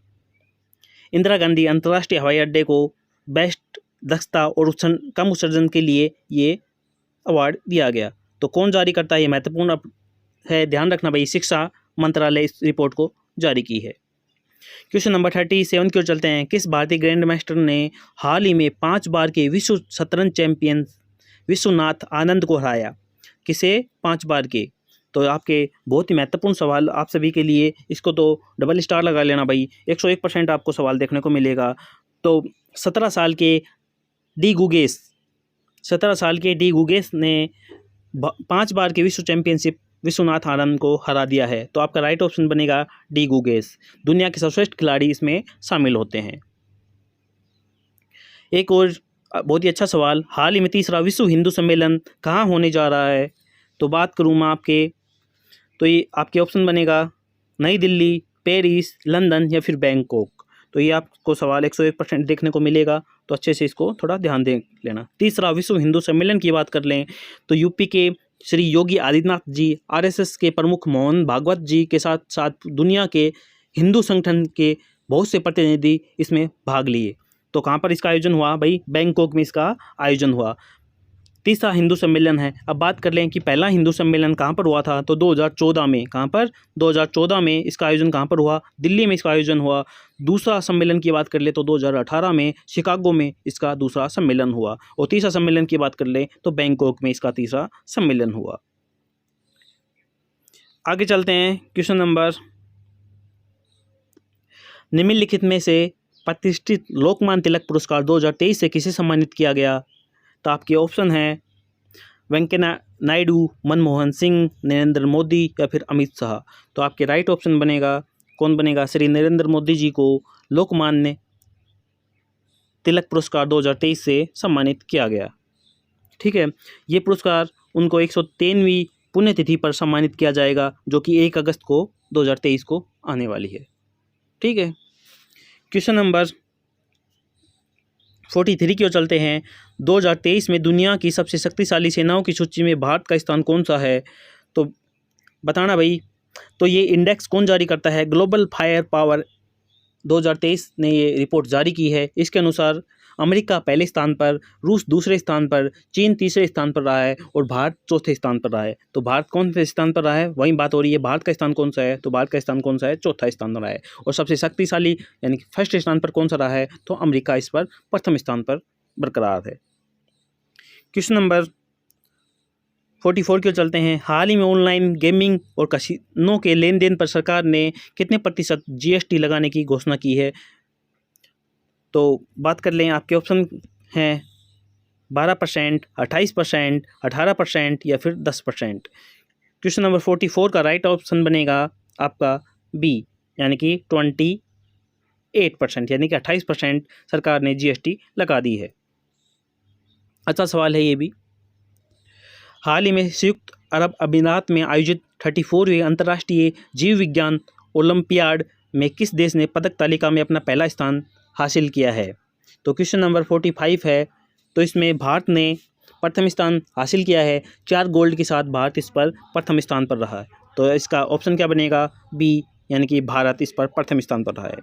इंदिरा गांधी अंतर्राष्ट्रीय हवाई अड्डे को बेस्ट दक्षता और कम उत्सर्जन के लिए ये अवार्ड दिया गया। तो कौन जारी करता है, ये महत्वपूर्ण है, ध्यान रखना भाई। शिक्षा मंत्रालय इस रिपोर्ट को जारी की है। क्वेश्चन नंबर 37 की ओर चलते हैं। किस भारतीय ग्रैंड मास्टर ने हाल ही में 5 बार के विश्व शतरंज चैंपियन विश्वनाथ आनंद को हराया? किसे 5 बार के? तो आपके बहुत ही महत्वपूर्ण सवाल आप सभी के लिए, इसको तो डबल स्टार लगा लेना भाई, 101% आपको सवाल देखने को मिलेगा। तो 17 साल के डी गुगेस ने 5 बार के विश्व चैंपियनशिप विश्वनाथ आनंद को हरा दिया है। तो आपका राइट ऑप्शन बनेगा डी गुगेस। दुनिया के सर्वश्रेष्ठ खिलाड़ी इसमें शामिल होते हैं। एक और बहुत ही अच्छा सवाल, हाल ही में 3रा विश्व हिंदू सम्मेलन कहाँ होने जा रहा है? तो बात करूँ मैं आपके, तो ये आपके ऑप्शन बनेगा नई दिल्ली, पेरिस, लंदन या फिर बैंकॉक। तो ये आपको सवाल 101% देखने को मिलेगा, तो अच्छे से इसको थोड़ा ध्यान दे लेना। 3रा विश्व हिंदू सम्मेलन की बात कर लें तो यूपी के श्री योगी आदित्यनाथ जी, आरएसएस के प्रमुख मोहन भागवत जी के साथ साथ दुनिया के हिंदू संगठन के बहुत से प्रतिनिधि इसमें भाग लिए। तो कहाँ पर इसका आयोजन हुआ भाई? बैंकॉक में इसका आयोजन हुआ। 3रा हिंदू सम्मेलन है। अब बात कर लें कि पहला हिंदू सम्मेलन कहाँ पर हुआ था, तो 2014 में। कहाँ पर? 2014 में इसका आयोजन कहाँ पर हुआ? दिल्ली में इसका आयोजन हुआ। दूसरा सम्मेलन की बात कर ले तो 2018 में शिकागो में इसका दूसरा सम्मेलन हुआ। और 3रा सम्मेलन की बात कर ले तो बैंकॉक में इसका 3रा सम्मेलन हुआ। आगे चलते हैं। क्वेश्चन नंबर, निम्नलिखित में से प्रतिष्ठित लोकमान्य तिलक पुरस्कार 2023 से किसे सम्मानित किया गया? तो आपके ऑप्शन हैं वेंकैया नायडू, मनमोहन सिंह, नरेंद्र मोदी या फिर अमित शाह। तो आपके राइट ऑप्शन बनेगा, कौन बनेगा? श्री नरेंद्र मोदी जी को लोकमान्य तिलक पुरस्कार 2023 से सम्मानित किया गया। ठीक है, ये पुरस्कार उनको 103वीं पुण्यतिथि पर सम्मानित किया जाएगा, जो कि 1 अगस्त को 2023 को आने वाली है। ठीक है, क्वेश्चन नंबर 43 की ओर चलते हैं। 2023 में दुनिया की सबसे शक्तिशाली सेनाओं की सूची में भारत का स्थान कौन सा है? तो बताना भाई। तो ये इंडेक्स कौन जारी करता है? ग्लोबल फायर पावर 2023 ने ये रिपोर्ट जारी की है। इसके अनुसार अमेरिका पहले स्थान पर, रूस दूसरे स्थान पर, चीन तीसरे स्थान पर रहा है और भारत चौथे स्थान पर रहा है। तो भारत कौन से स्थान पर रहा है, वही बात हो रही है। भारत का स्थान कौन सा है? तो भारत का स्थान कौन सा है? चौथा स्थान रहा है। और सबसे शक्तिशाली यानी कि फर्स्ट स्थान पर कौन सा रहा है? तो अमेरिका इस पर प्रथम स्थान पर बरकरार है। क्वेश्चन नंबर 44 की ओर चलते हैं। हाल ही में ऑनलाइन गेमिंग और कसिनो के लेन देन पर सरकार ने कितने प्रतिशत GST लगाने की घोषणा की है? तो बात कर लें, आपके ऑप्शन हैं 12%, 28%, 18% या फिर 10%। क्वेश्चन नंबर 44 का राइट ऑप्शन बनेगा आपका बी, यानी कि 28%, यानी कि 28% सरकार ने GST लगा दी है। अच्छा सवाल है ये भी। हाल ही में संयुक्त अरब अमीरात में आयोजित 34वें अंतर्राष्ट्रीय जीव विज्ञान ओलंपियाड में किस देश ने पदक तालिका में अपना पहला स्थान हासिल किया है? तो क्वेश्चन नंबर 45 है। तो इसमें भारत ने प्रथम स्थान हासिल किया है। 4 गोल्ड के साथ भारत इस पर प्रथम स्थान पर रहा है। तो इसका ऑप्शन क्या बनेगा? बी, यानी कि भारत इस पर प्रथम स्थान पर रहा है।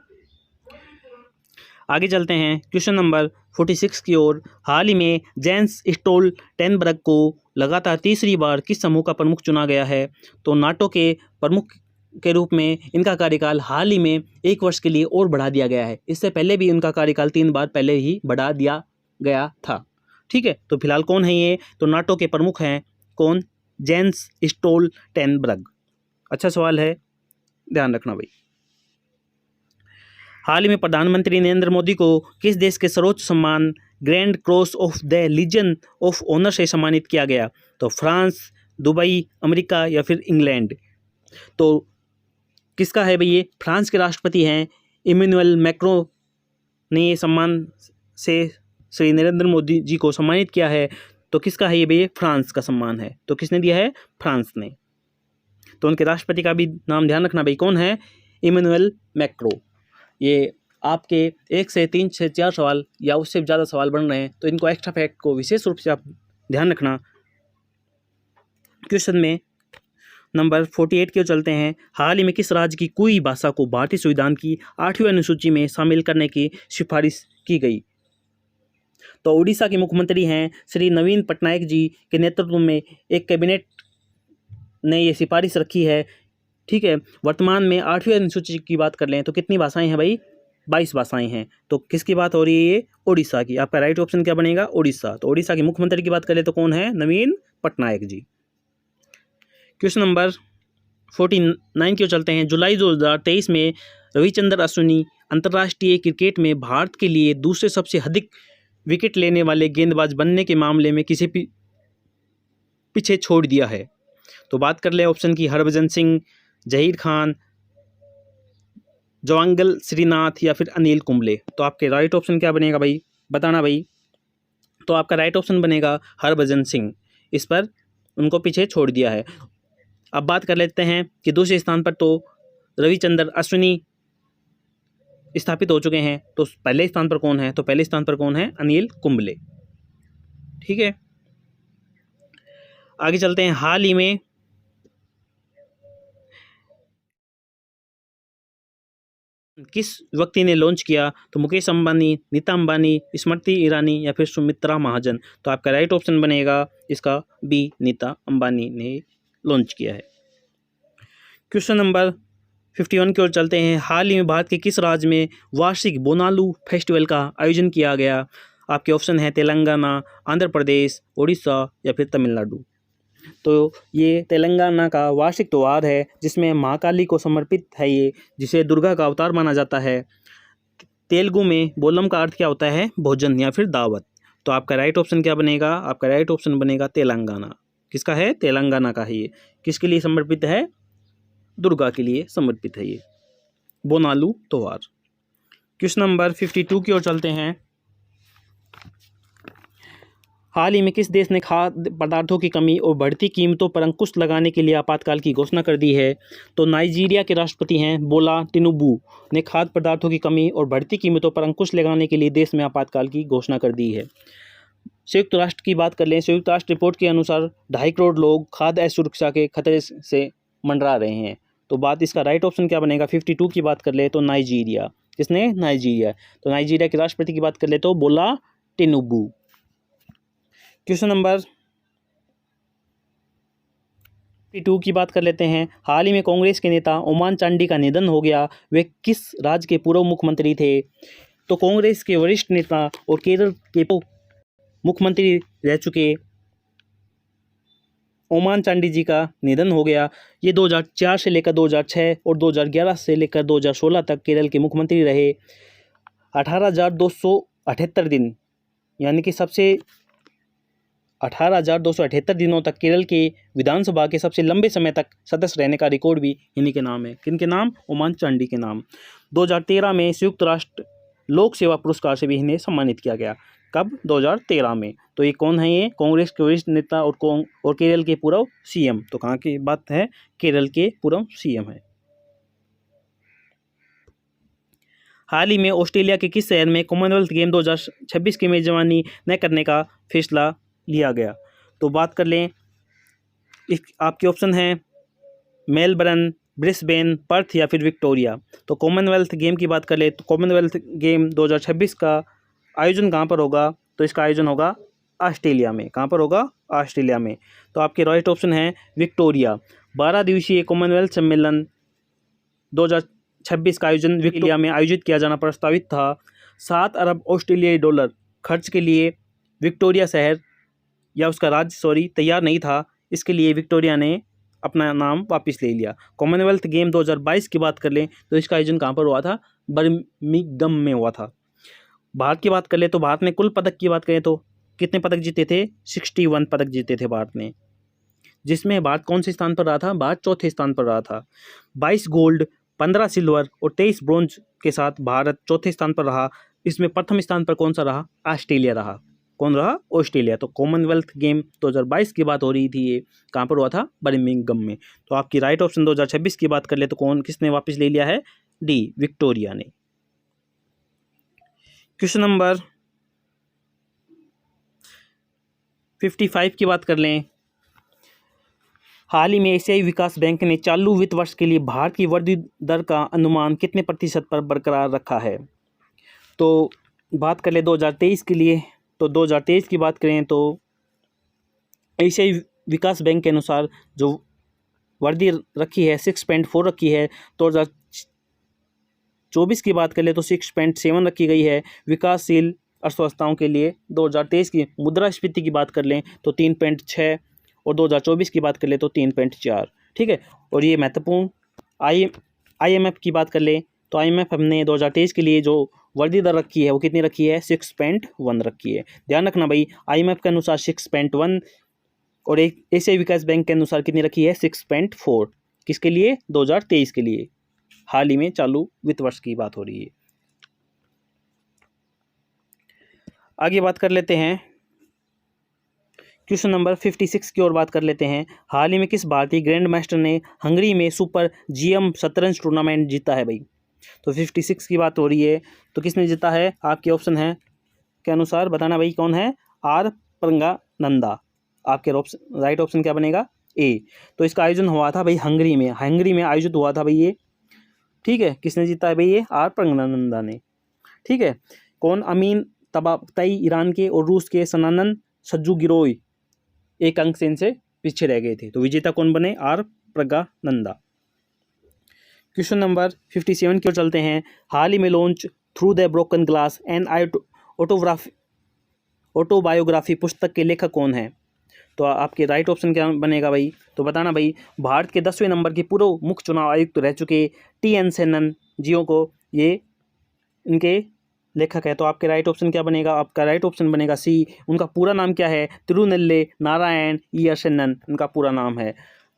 आगे चलते हैं क्वेश्चन नंबर 46 की ओर। हाल ही में जेंस स्टोल्टेनबर्ग को लगातार 3री बार किस समूह का प्रमुख चुना गया है? तो नाटो के प्रमुख के रूप में इनका कार्यकाल हाल ही में 1 वर्ष के लिए और बढ़ा दिया गया है। इससे पहले भी इनका कार्यकाल 3 बार पहले ही बढ़ा दिया गया था। ठीक है, तो फिलहाल कौन है ये? तो नाटो के प्रमुख हैं कौन? Jens Stoltenberg. अच्छा सवाल है, ध्यान रखना भाई। हाल ही में प्रधानमंत्री नरेंद्र मोदी को किस देश के सर्वोच्च सम्मान Grand Cross of the Legion of Honour से सम्मानित किया गया? तो फ्रांस, दुबई, अमेरिका या फिर इंग्लैंड? तो किसका है भाई ये? फ्रांस के राष्ट्रपति हैं इमैनुअल मैक्रो ने ये सम्मान से श्री नरेंद्र मोदी जी को सम्मानित किया है। तो किसका है ये भाई? फ्रांस का सम्मान है। तो किसने दिया है? फ्रांस ने। तो उनके राष्ट्रपति का भी नाम ध्यान रखना भाई, कौन है? Emmanuel Macron. ये आपके 1 से 3 से 4 सवाल या उससे ज़्यादा सवाल बन रहे हैं, तो इनको एक्स्ट्रा फैक्ट को विशेष रूप से आप ध्यान रखना। क्वेश्चन में नंबर 48 की ओर चलते हैं। हाल ही में किस राज्य की कोई भाषा को भारतीय संविधान की 8वीं अनुसूची में शामिल करने की सिफारिश की गई? तो उड़ीसा के मुख्यमंत्री हैं श्री नवीन पटनायक जी के नेतृत्व में एक कैबिनेट ने ये सिफारिश रखी है। ठीक है, वर्तमान में 8वीं अनुसूची की बात कर लें तो कितनी भाषाएं हैं भाई? 22 भाषाएं हैं। तो किसकी बात हो रही है? ये उड़ीसा की। आपका राइट ऑप्शन क्या बनेगा? उड़ीसा। तो उड़ीसा के मुख्यमंत्री की बात करें तो कौन है? नवीन पटनायक जी। क्वेश्चन नंबर 49 की ओर चलते हैं। जुलाई 2023 में रविचंद्रन अश्विनी अंतर्राष्ट्रीय क्रिकेट में भारत के लिए दूसरे सबसे अधिक विकेट लेने वाले गेंदबाज बनने के मामले में किसे पीछे छोड़ दिया है? तो बात कर ले ऑप्शन की, हरभजन सिंह, जहीर खान, जवांगल श्रीनाथ या फिर अनिल कुंबले। तो आपके राइट ऑप्शन क्या बनेगा भाई? बताना भाई। तो आपका राइट ऑप्शन बनेगा हरभजन सिंह। इस पर उनको पीछे छोड़ दिया है। अब बात कर लेते हैं कि दूसरे स्थान पर तो रविचंद्रन अश्विनी स्थापित हो चुके हैं। तो पहले स्थान पर कौन है? तो पहले स्थान पर कौन है? अनिल कुंबले। ठीक है, आगे चलते हैं। हाल ही में किस व्यक्ति ने लॉन्च किया? तो मुकेश अंबानी, नीता अंबानी, स्मृति ईरानी या फिर सुमित्रा महाजन। तो आपका राइट ऑप्शन बनेगा इसका बी, नीता अंबानी ने लॉन्च किया है। क्वेश्चन नंबर 51 की ओर चलते हैं। हाल ही में भारत के किस राज्य में वार्षिक बोनालू फेस्टिवल का आयोजन किया गया? आपके ऑप्शन है तेलंगाना, आंध्र प्रदेश, उड़ीसा या फिर तमिलनाडु। तो ये तेलंगाना का वार्षिक त्यौहार है जिसमें महाकाली को समर्पित है ये, जिसे दुर्गा का अवतार माना जाता है। तेलुगु में बोलम का अर्थ क्या होता है? भोजन या फिर दावत। तो आपका राइट ऑप्शन क्या बनेगा? आपका राइट ऑप्शन बनेगा तेलंगाना। किसका है? तेलंगाना का है ये। किसके लिए समर्पित है? दुर्गा के लिए समर्पित है ये बोनालू त्यौहार। क्वेश्चन नंबर 52 की ओर चलते हैं। हाल ही में किस देश ने खाद्य पदार्थों की कमी और बढ़ती कीमतों पर अंकुश लगाने के लिए आपातकाल की घोषणा कर दी है? तो नाइजीरिया के राष्ट्रपति हैं बोला टिनुबू ने खाद्य पदार्थों की कमी और बढ़ती कीमतों पर अंकुश लगाने के लिए देश में आपातकाल की घोषणा कर दी है। संयुक्त राष्ट्र की बात कर लें, संयुक्त राष्ट्र रिपोर्ट के अनुसार 2.5 करोड़ लोग खाद्य असुरक्षा के खतरे से मंडरा रहे हैं। तो बात इसका राइट ऑप्शन क्या बनेगा? 52 की बात कर ले तो नाइजीरिया। किसने? नाइजीरिया। तो नाइजीरिया के राष्ट्रपति की बात कर ले तो बोला टिनुबू। क्वेश्चन नंबर 52 की बात कर लेते हैं। हाल ही में कांग्रेस के नेता ओमान चांडी का निधन हो गया। वे किस राज्य के पूर्व मुख्यमंत्री थे? तो कांग्रेस के वरिष्ठ नेता और केरल के मुख्यमंत्री रह चुके ओमान चांडी जी का निधन हो गया। ये 2004 से लेकर 2006 और 2011 से लेकर 2016 तक केरल के मुख्यमंत्री रहे। 18,278 दिन, यानी कि सबसे 18,278 दिनों तक केरल के विधानसभा के सबसे लंबे समय तक सदस्य रहने का रिकॉर्ड भी इन्हीं के नाम है। किनके नाम? ओमान चांडी के नाम। 2013 में संयुक्त राष्ट्र लोक सेवा पुरस्कार से भी इन्हें सम्मानित किया गया। कब? 2013 में। तो ये कौन है? ये कांग्रेस के वरिष्ठ नेता और केरल के पूर्व सीएम। तो कहाँ की बात है? केरल के पूर्व सीएम है। हाल ही में ऑस्ट्रेलिया के किस शहर में कॉमनवेल्थ गेम 2026 की मेजबानी न करने का फैसला लिया गया? तो बात कर लें, आपके ऑप्शन हैं मेलबर्न, ब्रिस्बेन, पर्थ या फिर विक्टोरिया। तो कॉमनवेल्थ गेम की बात कर ले तो कॉमनवेल्थ गेम 2026 का आयोजन कहाँ पर होगा? तो इसका आयोजन होगा ऑस्ट्रेलिया में। कहाँ पर होगा? ऑस्ट्रेलिया में। तो आपके राइट ऑप्शन है विक्टोरिया। 12 दिवसीय कॉमनवेल्थ सम्मेलन 2026 का आयोजन विक्टोरिया में आयोजित किया जाना प्रस्तावित था। 7 अरब ऑस्ट्रेलियाई डॉलर खर्च के लिए विक्टोरिया शहर या उसका राज्य तैयार नहीं था। इसके लिए विक्टोरिया ने अपना नाम वापस ले लिया। कॉमनवेल्थ गेम 2022 की बात कर लें तो इसका आयोजन कहाँ पर हुआ था? बर्मिंघम में हुआ था। भारत की बात कर ले तो भारत ने कुल पदक की बात करें तो कितने पदक जीते थे? 61 पदक जीते थे भारत ने, जिसमें भारत कौन से स्थान पर रहा था? भारत चौथे स्थान पर रहा था। 22 गोल्ड, 15 सिल्वर और 23 ब्रोंज के साथ भारत चौथे स्थान पर रहा। इसमें प्रथम स्थान पर कौन सा रहा? ऑस्ट्रेलिया रहा। कौन रहा? ऑस्ट्रेलिया। तो कॉमनवेल्थ गेम 2022 की बात हो रही थी, ये कहाँ पर हुआ था? बर्मिंघम में। तो आपकी राइट ऑप्शन 2026 की बात कर ले तो किसने वापस ले लिया है? डी, विक्टोरिया ने। क्वेश्चन नंबर 55 की बात कर लें। हाल ही में एशियाई विकास बैंक ने चालू वित्त वर्ष के लिए भारत की वृद्धि दर का अनुमान कितने प्रतिशत पर बरकरार रखा है? तो बात कर ले 2023 के लिए, तो 2023 की बात करें तो एशियाई विकास बैंक के अनुसार जो वृद्धि रखी है 6.4 रखी है। 2024 की बात कर ले तो 6.7 रखी गई है। विकासशील अर्थव्यवस्थाओं के लिए 2023 की मुद्रास्फीति की बात कर लें तो 3.6 और 2024 की बात कर ले तो 3.4। ठीक है, और ये महत्वपूर्ण IMF की बात कर ले तो IMF हमने 2023 के लिए जो वृद्धि दर रखी है वो कितनी रखी है? 6.1 रखी है। ध्यान रखना भाई, IMF के अनुसार 6.1 और एक एशियाई विकास बैंक के अनुसार कितनी रखी है? 6.4। किसके लिए? 2023 के लिए, हाल ही में चालू वित्त वर्ष की बात हो रही है। आगे बात कर लेते हैं, क्वेश्चन नंबर 56 की ओर बात कर लेते हैं। हाल ही में किस भारतीय ग्रैंड मास्टर ने हंगरी में सुपर GM शतरंज टूर्नामेंट जीता है भाई? तो 56 की बात हो रही है, तो किसने जीता है? आपके ऑप्शन है के अनुसार बताना भाई, कौन है? आर प्रज्ञानंदा। आपके राइट ऑप्शन क्या बनेगा? ए। तो इसका आयोजन हुआ था भाई हंगरी में आयोजित हुआ था भाई ये। ठीक है, किसने जीता है भाई? ये आर प्रज्ञानंदा ने। ठीक है, कौन? अमीन तबाताई ईरान के और रूस के सनानन सज्जूगिरोय एक अंक से इनसे पीछे रह गए थे। तो विजेता कौन बने? आर प्रज्ञानंदा। क्वेश्चन नंबर 57 की ओर चलते हैं। हाल ही में launch through the broken glass an autobiography पुस्तक के लेखक कौन है? तो आपके राइट ऑप्शन क्या बनेगा भाई? तो बताना भाई। भारत के 10वें नंबर के पूर्व मुख्य चुनाव आयुक्त रह चुके TN सेनन जियों को ये इनके लेखक है। तो आपके राइट ऑप्शन क्या बनेगा? आपका राइट ऑप्शन बनेगा सी। उनका पूरा नाम क्या है? तिरुनेल्ले नारायण ईयर सेनन उनका पूरा नाम है।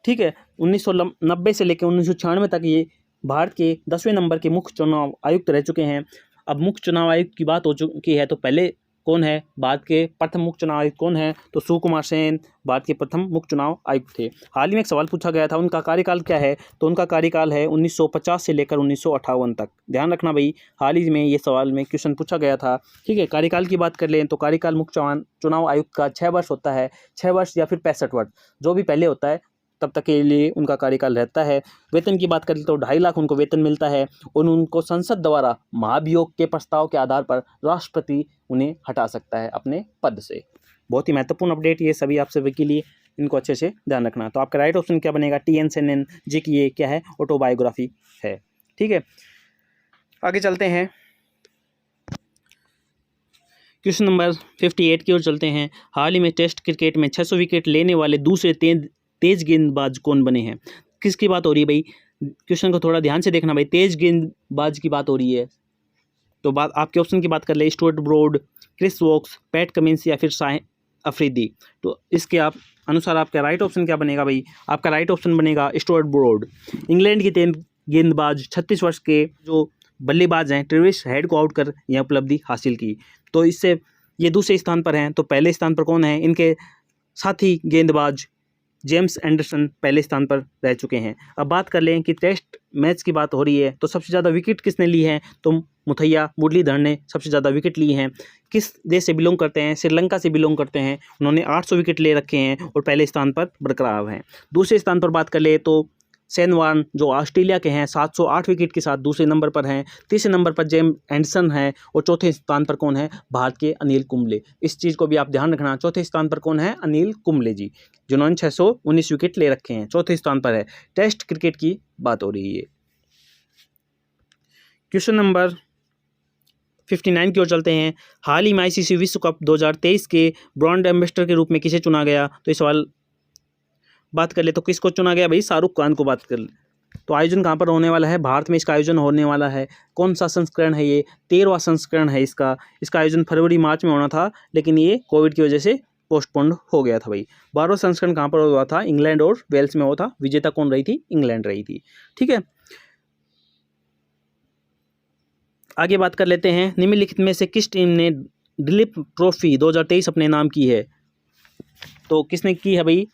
ठीक है, 1990 से लेकर 1996 तक ये भारत के 10वें नंबर के मुख्य चुनाव आयुक्त रह चुके हैं। अब मुख्य चुनाव आयुक्त की बात हो चुकी है, तो पहले कौन है? भारत के प्रथम मुख्य चुनाव आयुक्त कौन है? तो सुकुमार सेन भारत के प्रथम मुख्य चुनाव आयुक्त थे। हाल ही में एक सवाल पूछा गया था, उनका कार्यकाल क्या है? तो उनका कार्यकाल है 1950 से लेकर 1958 तक। ध्यान रखना भाई, हाल ही में ये सवाल में क्वेश्चन पूछा गया था। ठीक है, कार्यकाल की बात कर लें तो कार्यकाल मुख्य चुनाव आयुक्त का 6 वर्ष होता है। 6 वर्ष या फिर 65 वर्ष, जो भी पहले होता है तब तक के लिए उनका कार्यकाल रहता है। वेतन की बात करें तो 2.5 लाख उनको वेतन मिलता है और उनको संसद द्वारा महाभियोग के प्रस्ताव के आधार पर राष्ट्रपति उन्हें हटा सकता है अपने पद से। बहुत ही महत्वपूर्ण अपडेट ये सभी आप सभी के लिए, इनको अच्छे से ध्यान रखना। तो आपका राइट ऑप्शन क्या बनेगा? TN सेनन जी की ये क्या है? ऑटोबायोग्राफी है। ठीक है, आगे चलते हैं, क्वेश्चन नंबर 58 की ओर चलते हैं। हाल ही में टेस्ट क्रिकेट में 600 विकेट लेने वाले दूसरे तेज गेंदबाज कौन बने हैं? किसकी बात हो रही है भाई? क्वेश्चन को थोड़ा ध्यान से देखना भाई। तेज गेंदबाज की बात हो रही है, तो बात आपके ऑप्शन की बात कर ले। Stuart Broad, Chris Woakes, Pat Cummins या फिर शाहिद अफरीदी। तो इसके आप अनुसार आपका राइट ऑप्शन क्या बनेगा भाई? आपका राइट ऑप्शन बनेगा स्टुअर्ट ब्रॉड। इंग्लैंड के तेज गेंदबाज 36 वर्ष के जो बल्लेबाज हैं ट्रेविस हेड को आउट कर यह उपलब्धि हासिल की। तो इससे ये दूसरे स्थान पर हैं। तो पहले स्थान पर कौन है? इनके साथी गेंदबाज जेम्स एंडरसन पहले स्थान पर रह चुके हैं। अब बात कर लें कि टेस्ट मैच की बात हो रही है, तो सबसे ज़्यादा विकेट किसने ली है? तो मुथैया मुरलीधरन ने सबसे ज़्यादा विकेट ली हैं। किस देश से बिलोंग करते हैं? श्रीलंका से बिलोंग करते हैं। उन्होंने 800 विकेट ले रखे हैं और पहले स्थान पर बरकरार हैं। दूसरे स्थान पर बात कर ले तो शेन वॉर्न जो ऑस्ट्रेलिया के हैं 708 विकेट के साथ दूसरे नंबर पर हैं। तीसरे नंबर पर जेम्स एंडरसन है और चौथे स्थान पर कौन है? भारत के अनिल कुंबले। इस चीज़ को भी आप ध्यान रखना। चौथे स्थान पर कौन है? अनिल कुंबले जी, जिन्होंने 619 विकेट ले रखे हैं, चौथे स्थान पर है। टेस्ट क्रिकेट की बात हो रही है। क्वेश्चन नंबर 59 की ओर चलते हैं। हाल ही में ICC विश्व कप 2023 के ब्रांड एम्बेसडर के रूप में किसे चुना गया? तो इस सवाल बात कर ले तो किसको चुना गया भाई? शाहरुख खान को बात कर ले। तो आयोजन कहाँ पर होने वाला है? भारत में इसका आयोजन होने वाला है। कौन सा संस्करण है ये? 13वां संस्करण है इसका। इसका आयोजन फरवरी मार्च में होना था, लेकिन ये कोविड की वजह से पोस्टपोन्ड हो गया था भाई। 12वां संस्करण कहाँ पर हुआ था? इंग्लैंड और वेल्स में हुआ था। विजेता कौन रही थी? इंग्लैंड रही थी। ठीक है, आगे बात कर लेते हैं। निम्नलिखित में से किस टीम ने दिलीप ट्रॉफी 2023 अपने नाम की है? तो किसने की है भाई?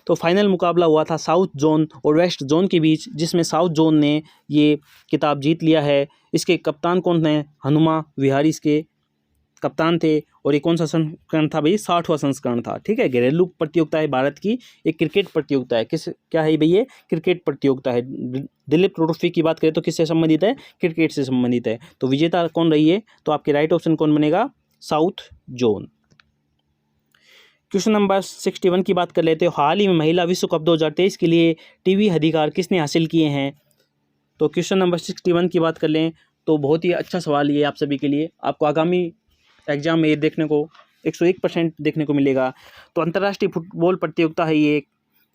तो फाइनल मुकाबला हुआ था साउथ जोन और वेस्ट जोन के बीच, जिसमें साउथ जोन ने ये खिताब जीत लिया है। इसके कप्तान कौन हैं? हनुमा विहारी इसके कप्तान थे। और ये कौन सा संस्करण था भाई? 60वां संस्करण था। ठीक है, घरेलू प्रतियोगिता है भारत की, एक क्रिकेट प्रतियोगिता है। क्या है भाई? ये क्रिकेट प्रतियोगिता है। दिलीप ट्रॉफी की बात करें तो किससे संबंधित है? क्रिकेट से संबंधित है। तो विजेता कौन रही है? तो आपके राइट ऑप्शन कौन बनेगा? South zone. क्वेश्चन नंबर 61 की बात कर लेते हो। हाल ही में महिला विश्व कप 2023 के लिए टीवी अधिकार किसने हासिल किए हैं? तो क्वेश्चन नंबर 61 की बात कर लें तो बहुत ही अच्छा सवाल ये आप सभी के लिए। आपको आगामी एग्जाम में ये देखने को 101% देखने को मिलेगा। तो अंतर्राष्ट्रीय फुटबॉल प्रतियोगिता है ये।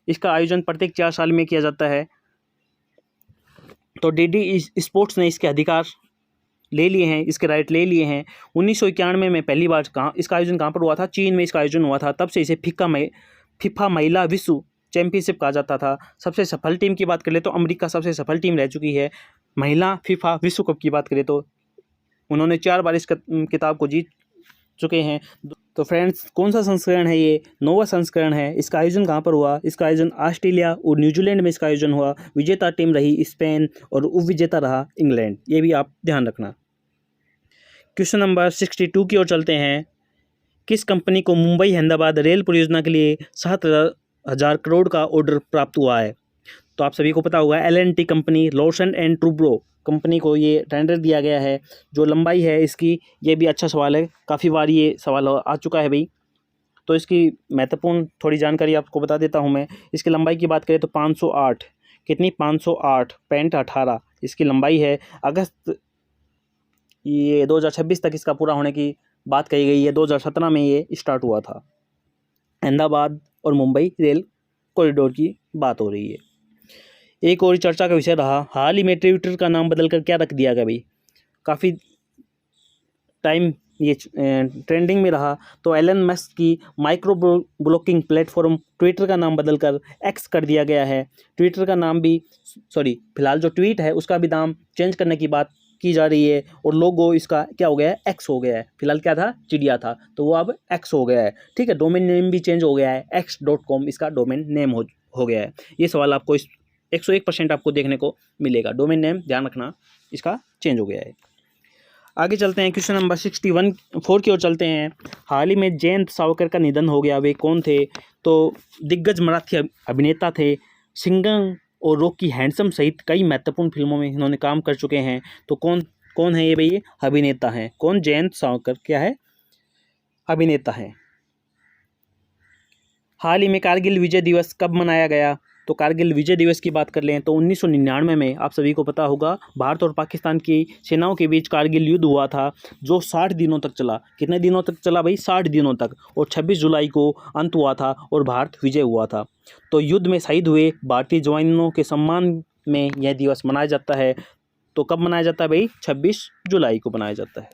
इसका आयोजन प्रत्येक 4 साल में किया जाता है। तो डीडी स्पोर्ट्स ने इसके अधिकार ले लिए हैं, इसके राइट ले लिए हैं। 1991 में पहली बार इसका आयोजन कहाँ पर हुआ था? चीन में इसका आयोजन हुआ था। तब से इसे फीफा महिला विश्व चैंपियनशिप कहा जाता था। सबसे सफल टीम की बात करें तो अमेरिका सबसे सफल टीम रह चुकी है। महिला फीफा विश्व कप की बात करें तो उन्होंने 4 बार इस किताब को जीत चुके हैं। तो फ्रेंड्स, कौन सा संस्करण है ये? 9वां संस्करण है। इसका आयोजन कहाँ पर हुआ? इसका आयोजन ऑस्ट्रेलिया और न्यूजीलैंड में इसका आयोजन हुआ। विजेता टीम रही स्पेन और उपविजेता रहा इंग्लैंड। ये भी आप ध्यान रखना। क्वेश्चन नंबर 62 की ओर चलते हैं। किस कंपनी को मुंबई अहमदाबाद रेल परियोजना के लिए 7,000 करोड़ का ऑर्डर प्राप्त हुआ है? तो आप सभी को पता होगा, L&T company, Larsen and Toubro company को ये टेंडर दिया गया है। जो लंबाई है इसकी, ये भी अच्छा सवाल है, काफ़ी बार ये सवाल आ चुका है भाई। तो इसकी महत्वपूर्ण थोड़ी जानकारी आपको बता देता हूँ मैं। इसकी लंबाई की बात करें तो 508, कितनी? 508.18 इसकी लंबाई है। अगस्त ये 2026 तक इसका पूरा होने की बात कही गई है। 2017 में ये स्टार्ट हुआ था। अहमदाबाद और मुंबई रेल कॉरिडोर की बात हो रही है। एक और चर्चा का विषय रहा, हाल ही में ट्विटर का नाम बदलकर क्या रख दिया गया भाई? काफ़ी टाइम ये ट्रेंडिंग में रहा। तो एलन मस्क की माइक्रो ब्लॉगिंग प्लेटफॉर्म ट्विटर का नाम बदलकर एक्स कर दिया गया है। ट्विटर का नाम भी फिलहाल जो ट्वीट है उसका भी नाम चेंज करने की बात की जा रही है। और लोगो इसका क्या हो गया है? एक्स हो गया है। फिलहाल क्या था? चिड़िया था, तो वो अब एक्स हो गया है। ठीक है, डोमेन नेम भी चेंज हो गया है, x.com इसका डोमेन नेम हो गया है। ये सवाल आपको 101% आपको देखने को मिलेगा। डोमेन नेम ध्यान रखना, इसका चेंज हो गया है। आगे चलते हैं, क्वेश्चन नंबर 4 की ओर चलते हैं। हाल ही में जयंत सावरकर का निधन हो गया। वे कौन थे? तो दिग्गज मराठी अभिनेता थे। सिंघम और रॉकी हैंडसम सहित कई महत्वपूर्ण फिल्मों में इन्होंने काम कर चुके हैं। तो कौन है ये भाई? अभिनेता हैं। कौन? जयंत सावरकर क्या है? अभिनेता है। हाल ही में कारगिल विजय दिवस कब मनाया गया? तो कारगिल विजय दिवस की बात कर लें तो 1999 में आप सभी को पता होगा, भारत और पाकिस्तान की सेनाओं के बीच कारगिल युद्ध हुआ था, जो 60 दिनों तक चला। कितने दिनों तक चला भाई? 60 दिनों तक। और 26 जुलाई को अंत हुआ था और भारत विजय हुआ था। तो युद्ध में शहीद हुए भारतीय जवानों के सम्मान में यह दिवस मनाया जाता है। तो कब मनाया जाता है भाई? 26 जुलाई को मनाया जाता है।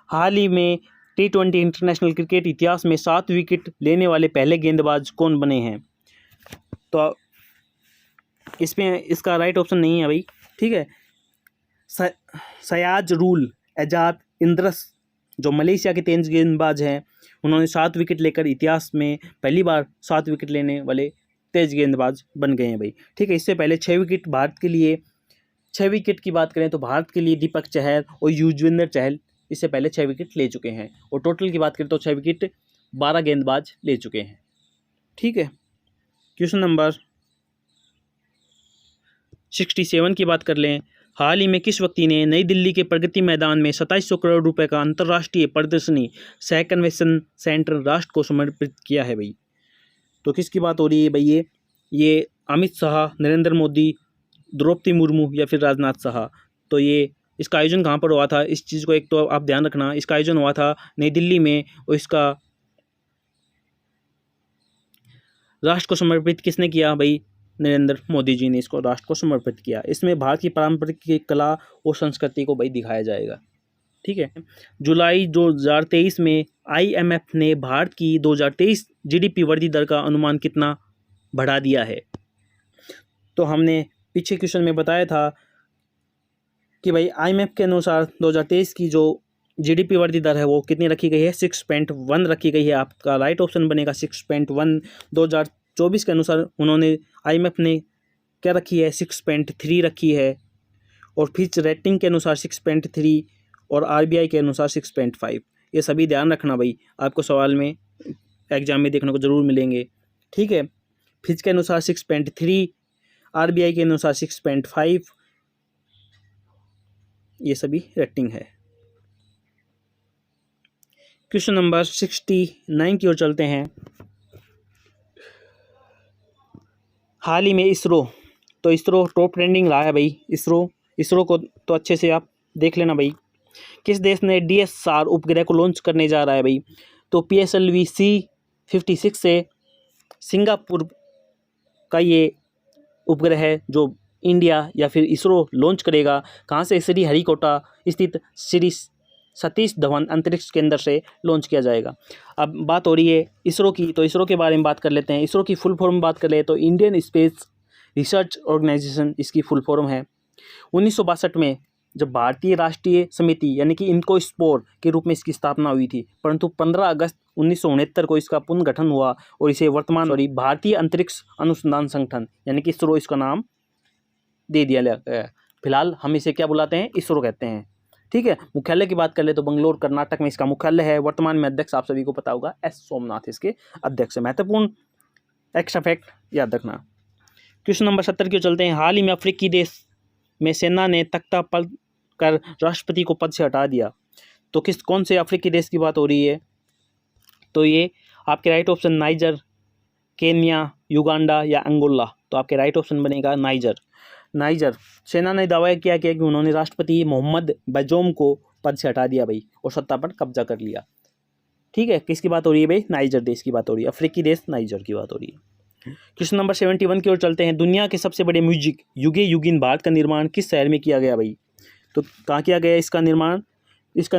हाल ही में T20 इंटरनेशनल क्रिकेट इतिहास में 7 विकेट लेने वाले पहले गेंदबाज कौन बने हैं? तो इसमें इसका राइट ऑप्शन नहीं है भाई। ठीक है, सयाज रूल एजाज इंद्रस जो मलेशिया के तेज गेंदबाज हैं, उन्होंने 7 विकेट लेकर इतिहास में पहली बार 7 विकेट लेने वाले तेज गेंदबाज बन गए हैं भाई। ठीक है, इससे पहले 6 विकेट भारत के लिए, 6 विकेट की बात करें तो भारत के लिए दीपक चहर और युजवेंद्र चहल इससे पहले 6 विकेट ले चुके हैं। और टोटल की बात करें तो 6 विकेट 12 गेंदबाज ले चुके हैं। ठीक है, क्वेश्चन नंबर 67 की बात कर लें। हाल ही में किस व्यक्ति ने नई दिल्ली के प्रगति मैदान में 2700 करोड़ रुपए का अंतर्राष्ट्रीय प्रदर्शनी सह कन्वेंशन सेंटर राष्ट्र को समर्पित किया है भाई? तो किसकी बात हो रही है भाई? ये अमित शाह, नरेंद्र मोदी, द्रौपदी मुर्मू या फिर राजनाथ शाह। तो ये इसका आयोजन कहाँ पर हुआ था? इस चीज़ को एक तो आप ध्यान रखना, इसका आयोजन हुआ था नई दिल्ली में। और इसका राष्ट्र को समर्पित किसने किया भाई? नरेंद्र मोदी जी ने इसको राष्ट्र को समर्पित किया। इसमें भारत की पारंपरिक कला और संस्कृति को भाई दिखाया जाएगा। ठीक है, जुलाई 2023 में IMF ने भारत की 2023 GDP वृद्धि दर का अनुमान कितना बढ़ा दिया है? तो हमने पीछे क्वेश्चन में बताया था कि भाई IMF के अनुसार 2023 की जो GDP वृद्धि दर है वो कितनी रखी गई है? 6.1 रखी गई है। आपका राइट ऑप्शन बनेगा 6.1। 2024 के अनुसार उन्होंने IMF ने क्या रखी है? 6.3 रखी है। और फिच रेटिंग के अनुसार 6.3 और RBI के अनुसार 6.5। ये सभी ध्यान रखना भाई, आपको सवाल में एग्जाम में देखने को ज़रूर मिलेंगे। ठीक है, फिच के अनुसार 6.3, RBI के अनुसार 6.5, ये सभी रेटिंग है। क्वेश्चन नंबर 69 की ओर चलते हैं। हाल ही में इसरो टॉप ट्रेंडिंग रहा है भाई। इसरो को तो अच्छे से आप देख लेना भाई। किस देश ने DSR उपग्रह को लॉन्च करने जा रहा है भाई? तो PSLV C56 से सिंगापुर का ये उपग्रह है जो इंडिया या फिर इसरो लॉन्च करेगा। कहाँ से? श्री हरिकोटा स्थित श्री सतीश धवन अंतरिक्ष केंद्र से लॉन्च किया जाएगा। अब बात हो रही है इसरो की, तो इसरो के बारे में बात कर लेते हैं। इसरो की फुल फॉर्म बात कर ले तो इंडियन स्पेस रिसर्च ऑर्गेनाइजेशन इसकी फुल फॉर्म है। 1962 में जब भारतीय राष्ट्रीय समिति यानी कि इनकोस्पोर के रूप में इसकी स्थापना हुई थी, परंतु 15 अगस्त 1969 को इसका पुनर्गठन हुआ और इसे भारतीय अंतरिक्ष अनुसंधान संगठन यानी कि इसरो इसका नाम दे दिया गया। फिलहाल हम इसे क्या बुलाते हैं? इसरो कहते हैं। ठीक है, मुख्यालय की बात कर ले तो बंगलोर कर्नाटक में इसका मुख्यालय है। वर्तमान में अध्यक्ष आप सभी को पता होगा S सोमनाथ इसके अध्यक्ष है। महत्वपूर्ण एक्स्ट्रा फैक्ट याद रखना। क्वेश्चन नंबर 70 की ओर चलते हैं। हाल ही में अफ्रीकी देश में सेना ने तख्ता पलट कर राष्ट्रपति को पद से हटा दिया। तो कौन से अफ्रीकी देश की बात हो रही है? तो ये आपके right option niger, Kenya, Uganda या अंगोला। तो आपके राइट ऑप्शन बनेगा नाइजर। सेना ने दावा किया कि उन्होंने राष्ट्रपति मोहम्मद बजौम को पद से हटा दिया भाई और सत्ता पर कब्जा कर लिया। ठीक है, किसकी बात हो रही है भाई? नाइजर देश की बात हो रही है, अफ्रीकी देश नाइजर की बात हो रही है। क्वेश्चन नंबर 71 की ओर चलते हैं। दुनिया के सबसे बड़े म्यूजिक युगे युगिन भारत का निर्माण किस शहर में किया गया भाई? तो कहाँ किया गया इसका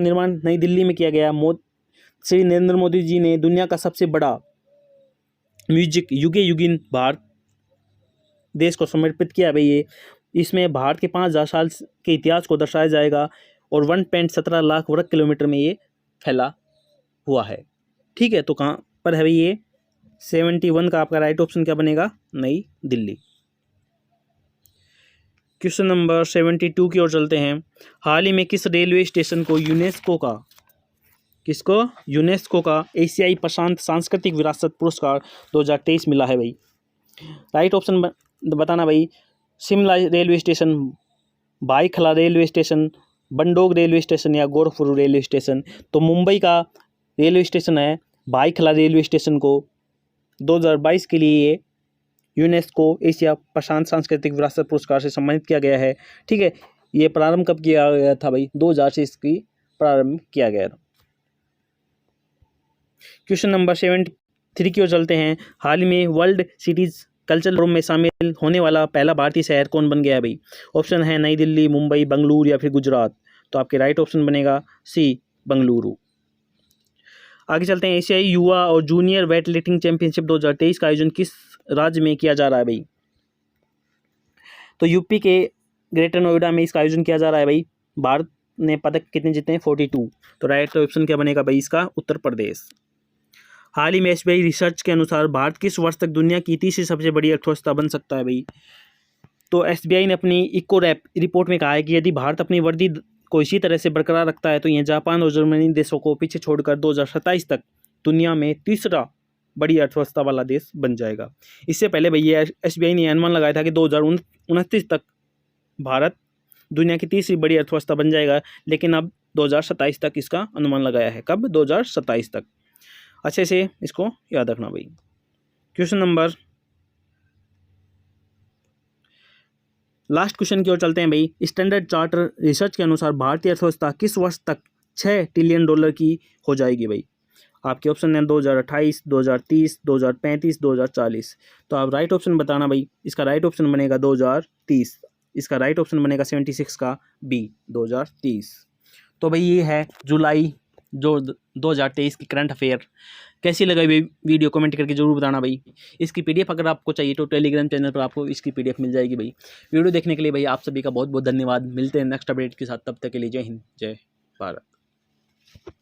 निर्माण नई दिल्ली में किया गया। श्री नरेंद्र मोदी जी ने दुनिया का सबसे बड़ा म्यूजिक युगे युगिन भारत देश को समर्पित किया भाई। ये इसमें भारत के 5000 साल के इतिहास को दर्शाया जाएगा और 1.17 लाख वर्ग किलोमीटर में ये फैला हुआ है। ठीक है, तो कहाँ पर है भाई ये? 71 का आपका राइट ऑप्शन क्या बनेगा? नई दिल्ली। क्वेश्चन नंबर 72 की ओर चलते हैं। हाल ही में किस रेलवे स्टेशन को यूनेस्को का एशियाई प्रशांत सांस्कृतिक विरासत पुरस्कार 2023 मिला है भाई? राइट ऑप्शन बताना भाई। Shimla railway station, Byculla railway station, बंडोग रेलवे स्टेशन या गोरखपुर रेलवे स्टेशन। तो मुंबई का रेलवे स्टेशन है भाईखला रेलवे स्टेशन को 2022 के लिए यूनेस्को एशिया प्रशांत सांस्कृतिक विरासत पुरस्कार से सम्मानित किया गया है। ठीक है, ये प्रारंभ कब किया गया था भाई? 2000 से इसकी प्रारंभ किया गया था। क्वेश्चन नंबर 73 की ओर चलते हैं। हाल ही में वर्ल्ड सिटीज कल्चरल फोरम में शामिल होने वाला पहला भारतीय शहर कौन बन गया है भाई? ऑप्शन है नई दिल्ली, मुंबई, बंगलुरु या फिर गुजरात। तो आपके राइट ऑप्शन बनेगा C बंगलुरु। आगे चलते हैं। एशियाई युवा और जूनियर वेट लिफ्टिंग चैंपियनशिप 2023 का आयोजन किस राज्य में किया जा रहा है भाई? तो यूपी के ग्रेटर नोएडा में इसका आयोजन किया जा रहा है भाई। भारत ने पदक कितने जीते हैं? 42। तो राइट ऑप्शन क्या बनेगा भाई इसका? उत्तर प्रदेश। हाल ही में SBI रिसर्च के अनुसार भारत किस वर्ष तक दुनिया की तीसरी सबसे बड़ी अर्थव्यवस्था बन सकता है भाई? तो SBI ने अपनी इकोरैप रिपोर्ट में कहा है कि यदि भारत अपनी वृद्धि को इसी तरह से बरकरार रखता है तो यह जापान और जर्मनी देशों को पीछे छोड़कर 2027 तक दुनिया में तीसरा बड़ी अर्थव्यवस्था वाला देश बन जाएगा। इससे पहले भैया SBI ने अनुमान लगाया था कि 2029 तक भारत दुनिया की तीसरी बड़ी अर्थव्यवस्था बन जाएगा, लेकिन अब 2027 तक इसका अनुमान लगाया है। कब? 2027 तक। अच्छे से इसको याद रखना भाई। क्वेश्चन नंबर लास्ट क्वेश्चन की ओर चलते हैं भाई। स्टैंडर्ड चार्टर रिसर्च के अनुसार भारतीय अर्थव्यवस्था किस वर्ष तक 6 ट्रिलियन डॉलर की हो जाएगी भाई? आपके ऑप्शन हैं 2028, 2030, 2035, 2040। तो आप राइट ऑप्शन बताना भाई। इसका राइट ऑप्शन बनेगा 2030। इसका राइट ऑप्शन बनेगा 76 का B 2030। तो भाई ये है जुलाई जो 2023 की करंट अफेयर। कैसी लगा वीडियो कमेंट करके जरूर बताना भाई। इसकी PDF अगर आपको चाहिए तो टेलीग्राम चैनल पर आपको इसकी PDF मिल जाएगी भाई। वीडियो देखने के लिए भाई आप सभी का बहुत बहुत धन्यवाद। मिलते हैं नेक्स्ट अपडेट के साथ, तब तक के लिए जय हिंद, जय भारत।